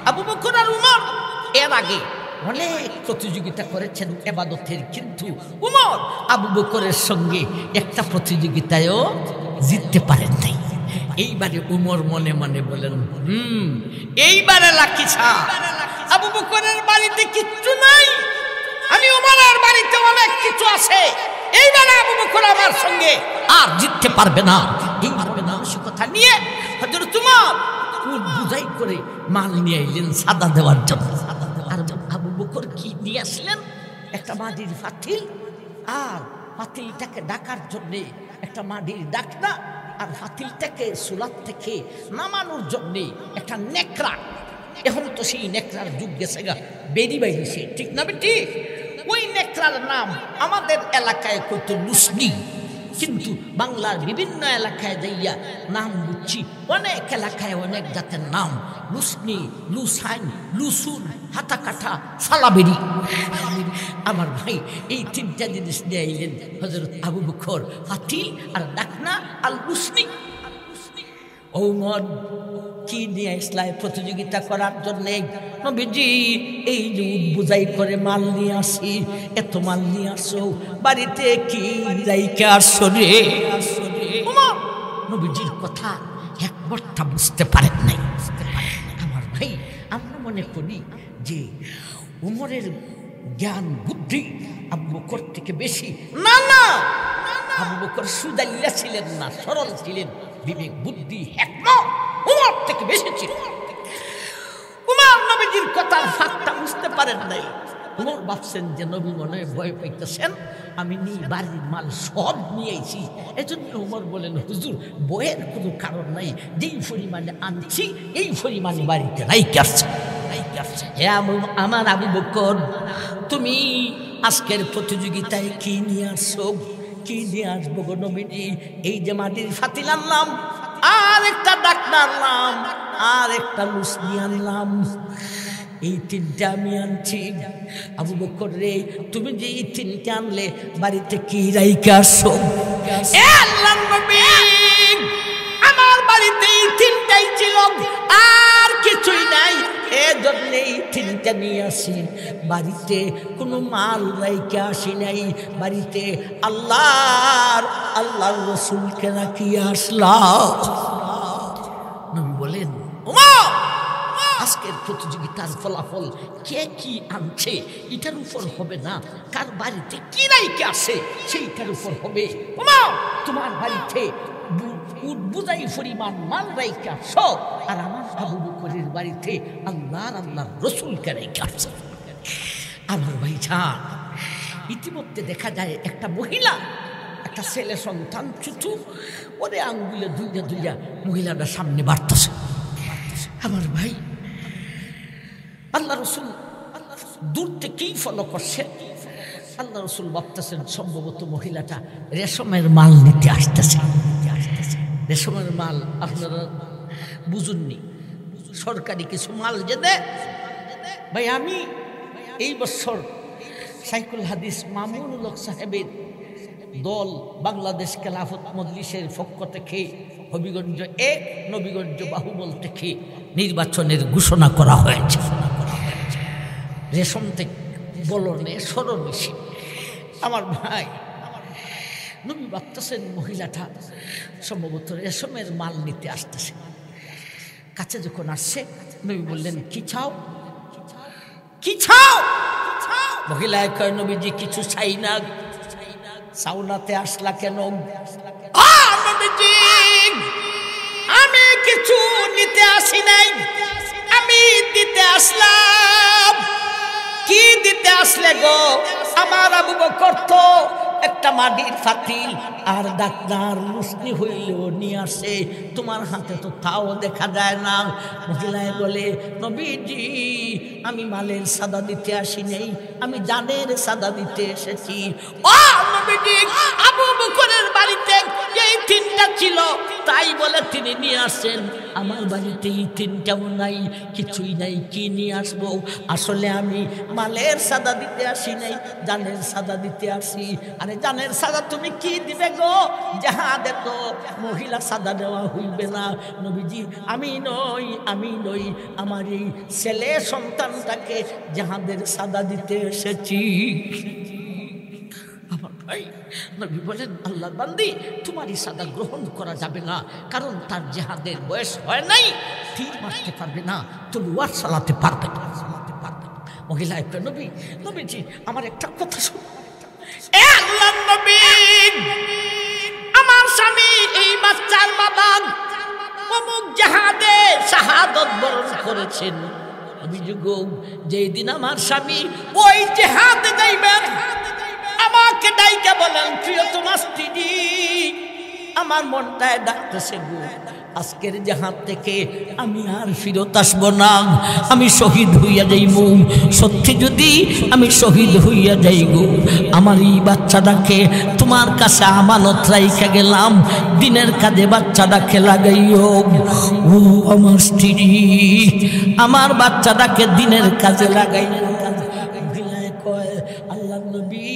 আবু বকর আর উমর এর আগে অনেক প্রতিযোগিতা করেছেন ইবাদতের, কিন্তু উমর আবু বকরের সঙ্গে একটা প্রতিযোগিতায়ও জিততে পারেন নাই। এইবারে উমর মনে মনে বলেন, এইবারে লাকি ছা, আবু বকরের বাড়িতে কিচ্ছু নাই, আমি উমরের বাড়িতে অনেক কিছু আছে, এইবারে আবু বকর আমার সঙ্গে আর জিততে পারবে না। এইভাবে মানসিকতা নিয়ে হযরত উমর বুঝাই করে মাল নিয়ে এলেন সাদা দেওয়ার জন্য। আর আবু বকর কি নিয়ে আসলেন? একটা মাটির পাতিল, আর পাতিলটাকে ডাকার জন্যে একটা মাটির ডাকনা, আর পাতিলটাকে চুলার থেকে নামানোর জন্যে একটা নেকড়া। এখন তো সেই নেকড়ার যুগ গেছে গা, বেরি বাইছে, ঠিক না বেটি? ওই নেকড়ার নাম আমাদের এলাকায় কত লুসনি, কিন্তু বাংলার বিভিন্ন এলাকায় যাইয়া নাম বুঝছি, অনেক এলাকায় অনেক জাতের নাম, লুসনি, লুসাইন, লুসুন, হাতা কাটা, সালাবেরি। আমার ভাই এই 3টা জিনিস নিয়ে আইলেন হযরত আবু বকর, পাতিল আর ডাকনা আর লুসনি। ওমর কি নিয়ে আসলাই প্রতিযোগিতা করার জন্য? নবীজি এই যে বুঝাই করে মাল নিয়ে আসি, এত মাল নিয়ে আসো, বাড়িতে কি রাইখা আসছো রে? ওমর নবীজির কথা একবারটা বুঝতে পারেন নাই। আমার ভাই, আমরা মনে করি যে উমরের জ্ঞান বুদ্ধি আবু বকর থেকে বেশি। না না, আবু বকর সুদাইয়া ছিলেন না, সরল ছিলেন, বিবেক বুদ্ধি হিকমত উমর থেকে বেশি ছিল। উমর নবীজির কথার ফাঁকটা বুঝতে পারেন নাই। উমর ভাবছেন যে নবী মনে ভয় পাইতেছেন, আমি বাড়ির মাল সব নিয়ে আইছি। এজন্য উমর বলেন, হুজুর বয়ের কোনো কারণ নাই, যেই পরিমাণে আনছি এই পরিমাণে বাড়িতে রাইখে আসছে। হে আমার আবু বকর, তুমি আজকের প্রতিযোগিতায় কি নিয়ে আসছো? কি নিয়ে আসবো গো নবীজি? এই যে মাটির ফাতিল আনলাম, আর একটা ডাকনা আনলাম, আর একটা লুসনি আনলাম, এই তিনটা আমি আনছি। আবু বকর রে, তুমি যে এই তিনটা আনলে বাড়িতে কি রাইখা আসো? আল্লাহর নবী, আমার বাড়িতে এই তিনটাই ছিল, আর কিছুই নাই, এজন্য এই তিনটা নিয়ে আসি। বাড়িতে কোনো মাল রাইখা আসি নাই, বাড়িতে আল্লাহর রসুলকে রাখিয়া আসলাম। নবী বলেন, ওমর, আজকের প্রতিযোগিতার ফলাফল কে কি আনছে এটার উপর হবে না, কার বাড়িতে কি রাইখা আসে সেইটার উপর হবে। ওমর, তোমার বাড়িতে বুঝাই পরিমাণ মাল রাইখা আসো, আর আমার আবু বকরের বাড়িতে আল্লাহর রসুলকে রাইখা আসো। আমার ভাইজান, ইতিমধ্যে দেখা যায় একটা মহিলা, একটা ছেলে সন্তান ছুটু, ওরে আঙ্গুলে দুইয়া মহিলাটা সামনে বাড়তেছে। আমার ভাই, আল্লাহ রসুল দূর থেকেই ফলো করছে। আল্লাহ রসুল ভাবতেছেন সম্ভবত মহিলাটা রেশমের মাল নিতে আসতেছে। রেশমের মাল আপনারা বুঝুননি, সরকারি কিছু মাল যে দেয়। ভাই, আমি এই বছর সাইকুল হাদিস মামুনুল হক সাহেবের দল বাংলাদেশ খেলাফত মজলিসের পক্ষ থেকে হবিগঞ্জ 1 নবীগঞ্জ বাহুবল থেকে নির্বাচনের ঘোষণা করা হয়েছে। রেশম থেকে বলনে সরবেশি। আমার ভাই, নবী ভাবতেছেন মহিলাটা সম্ভবত রেশমের মাল নিতে আসতেছে। কাছে যখন আসছে, নবী বললেন, কি চাও? কি চাও? মহিলা কয়, নবীজি কিছু চাই না। সাউনাতে আসলা কেন? আমি কিছু নিতে আসি নাই, আমি দিতে আসলাম। কি দিতে আসলে গো? আমার আবু বকর তো একটা মাটির ফাতিল আর ডাক্তার লুসনি হইলেও নিয়ে আসে, তোমার হাতে তো তাও দেখা যায় না। মহিলায় বলে, নবীজি, আমি মালের সাদা দিতে আসি নাই, আমি জানের সাদা দিতে এসেছি। ও নবীজি, আবু বকরের বাড়িতে এই তিনটা ছিল, তাই বলে তিনি নিয়ে আসেন। আমার বাড়িতে এই তিনটাও নাই, কিছুই নাই, কি নিয়ে আসবো? আসলে আমি মালের সাদা দিতে আসি নাই, জানের সাদা দিতে আসি। আরে জানের সাদা তুমি কি দিবে গো? জাহাদে তো মহিলা সাদা দেওয়া হইবে না। নবীজি, আমি নই, আমার এই ছেলে সন্তানটাকে জাহাদের সাদা দিতে এসেছি। আমার ভাই, নবী বলেন, আল্লাহর বান্দি, তোমারই সাদা গ্রহণ করা যাবে না, কারণ তার জিহাদের বয়স হয় নাই, তীর মারতে পারবে না, তলোয়ার চালাতে পারবে না। মহিলা একটা, নবীজি, আমার একটা কথা শুনুন। আল্লাহর নবী, আমার স্বামী এই বাচ্চার বাবা অমুক জিহাদে শাহাদত বরণ করেছেন। অভিযোগ, যেই দিন আমার স্বামী ওই জিহাদে যাইবেন, আমাকে ডাইকা বলেন, প্রিয়তমা স্ত্রী, আমার মনটায় ডাকতেছে গো, আজকের জাহাজ থেকে আমি আর ফিরত আসবো না, আমি শহীদ হইয়া যাইব। সত্যি যদি আমি শহীদ হইয়া যাইব, আমার এই বাচ্চাটাকে তোমার কাছে আমানত রাইখা গেলাম, দিনের কাজে বাচ্চাটাকে লাগাইও। ও আমার স্ত্রী, আমার বাচ্চাটাকে দিনের কাজে লাগাইও। আল্লাহর নবী,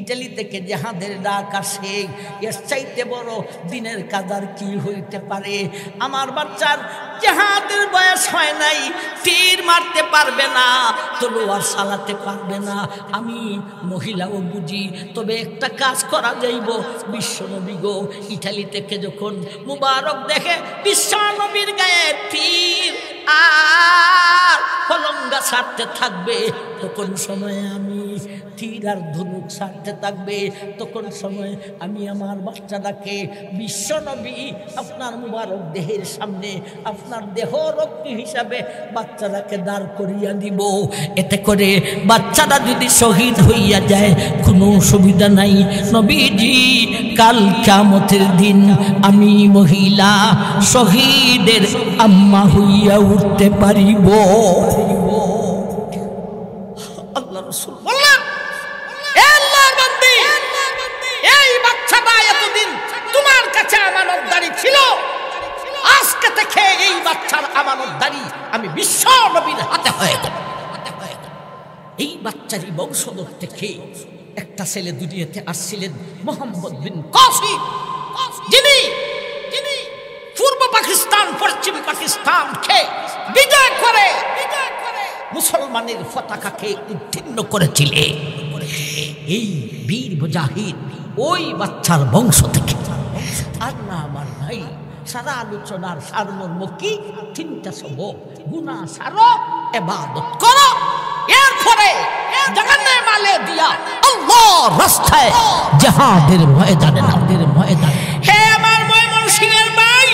ইটালি থেকে জাহাদের ডাক আসে, এর চাইতে বড় দিনের কাজ আর কি হইতে পারে? আমার বাচ্চার জাহাদের বয়স হয় নাই, তীর মারতে পারবে না, তলোয়ার চালাতে পারবে না। আমি মহিলাও বুঝি, তবে একটা কাজ করা যাইব। বিশ্বনবী গো, ইটালি থেকে যখন মুবারক দেখে বিশ্বনবীর গায়ে তীর আর ফলঙ্গা ছাড়তে থাকবে, তখন সময়ে আমি তীর আর ধনুক ছাড়তে থাকবে, তখন সময় আমি আমার বাচ্চাটাকে বিশ্বনবী আপনার মুবারক দেহের সামনে আপনার দেহ রক্ষী হিসাবে বাচ্চাটাকে দাঁড় করিয়া দিব। এতে করে বাচ্চাটা যদি শহীদ হইয়া যায় কোনো অসুবিধা নাই। নবীজি, কাল কিয়ামতের দিন আমি মহিলা শহীদের আম্মা হইয়া উঠতে পারিব। আল্লাহ রাসূল বললেন, আল্লাহর বান্দী, এই বাচ্চাটা এতদিন তোমার কাছে আমানতদারি ছিল, আজকে থেকে এই বাচ্চার আমানতদারি আমি বিশ্ব নবীর হাতে হয়ে যাব। এই বাচ্চারই বংশধর থেকে একটা ছেলে দুনিয়াতে আসছিলেন, মোহাম্মদ বিন কাসিম, যিনি পূর্ব পাকিস্তান পশ্চিম পাকিস্তানকে বিজয় করে মুসলমানের পতাকাকে উত্তীর্ণ করেছিলেন। এই বীর মুজাহিদ ওই বাচ্চার বংশ থেকে। আর না আমার ভাই, সারা আলোচনার সারমর্ম কি? তিনটা সবক: গুনাহ ছাড়ো, ইবাদত করো, এরপরে জাহান্নামে মালে দিয়া আল্লাহর রাস্তায় জিহাদের ময়দানে নাদের ময়দান। হে আমার ময়মনসিংহের ভাই,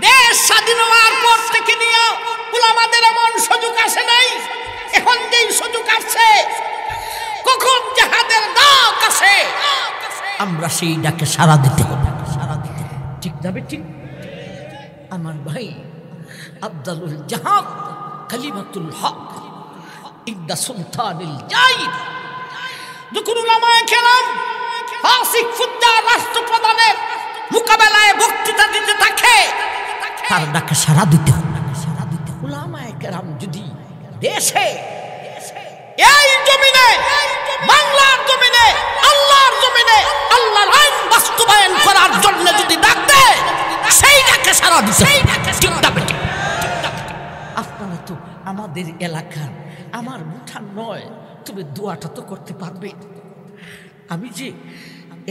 দেশ স্বাধীন হওয়ার পর থেকে নিয়ে উলামাদের এমন সুযোগ আসে নাই। এখন যেই সুযোগ আসছে, কখন জিহাদের ডাক আসে, আমরা সেই ডাকে সাড়া দিতে হবে। ঠিক যাবে? ঠিক আমার ভাই, আফদালুল জিহাদ কালিমাতুল হক ইনদা সুলতানিল জাইদ। যখন উলামায়ে কেরাম ফাসিক ফুজ্জার রাষ্ট্রপ্রধানের মোকাবেলায় বক্তৃতা দিতে থাকে, তার ডাকে সাড়া দিতে হবে। উলামায়ে কেরাম যদি দেশে, এই জমিনে, বাংলার জমিনে, আল্লাহর জমিনে আল্লাহর আইন বাস্তবায়ন করার জন্য যদি ডাক দেয়, সেই ডাকে সাড়া দিতে হবে। আপনারা তো আমাদের এলাকার, আমার মুঠান নয়, তবে দোয়াটা তো করতে পারবে। আমি যে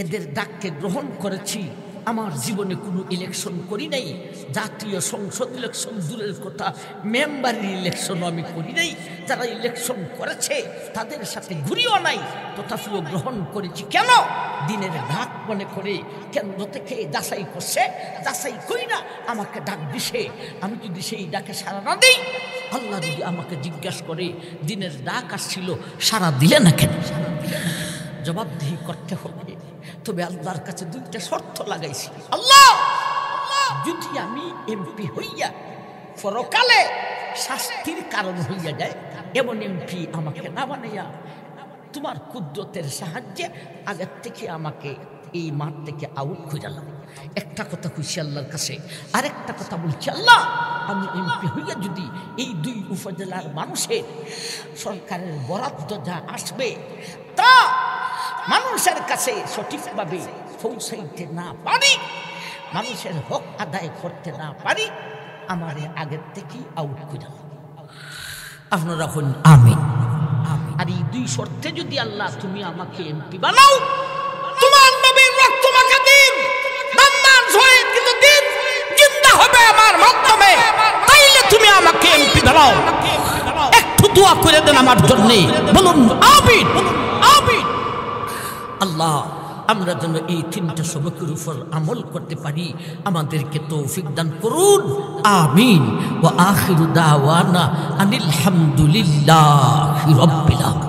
এদের ডাককে গ্রহণ করেছি, আমার জীবনে কোনো ইলেকশন করি নাই, জাতীয় সংসদ ইলেকশন দূরের কথা, মেম্বারের ইলেকশনও আমি করি নাই। যারা ইলেকশন করেছে তাদের সাথে ঘুরিও নাই, তথাপিও গ্রহণ করেছি। কেন? দিনের ডাক মনে করে কেন্দ্র থেকে যাচাই করছে, যাচাই করি না আমাকে ডাক দিছে। আমি যদি সেই ডাকে সাড়া না দিই, আল্লাহ যদি আমাকে জিজ্ঞাসা করে দিনের ডাক আসছিল, সাড়া দিলে না কেন, জবাবদিহি করতে হবে। তবে আল্লাহর কাছে দুইটা শর্ত লাগাইছি। আল্লাহ, যদি আমি এমপি হইয়া পরকালে শাস্তির কারণ হইয়া যায়, এমন এমপি আমাকে না বানাইয়া তোমার কুদরতের সাহায্যে আগের থেকে আমাকে এই মাঠ থেকে আউট করে দিলাম। একটা কথা কইছি আল্লাহর কাছে, আরেকটা কথা বলছি, আল্লাহ, আমি এমপি হইয়া যদি এই দুই উপজেলার মানুষের সরকারের বরাদ্দ যা আসবে তা মানুষের কাছে সঠিকভাবে পৌঁছাইতে না পারি, মানুষের হক আদায় করতে না পারি, আমারে আগের থেকেই আউট করে দিলাম। আপনারা এখন আমিন। আর এই দুই শর্তে যদি আল্লাহ তুমি আমাকে এমপি বানাও, তোমার নবীর রক্ত মাখা দিন, বান্দার শহীদ কিন্তু দিন জিন্দা হবে আমার মাধ্যমে, তাইলে তুমি আমাকে এমপি বানাও। একটু দোয়া করে দেন আমার জন্য, বলুন আমিন, আমিন। আল্লাহ, আমরা যেন এই তিনটা সবকের উপর আমল করতে পারি, আমাদেরকে তৌফিক দান করুন। আমিন। ওয়া আখিরু দাওয়ানা আনিল হামদুলিল্লাহি রাব্বিল আলামিন।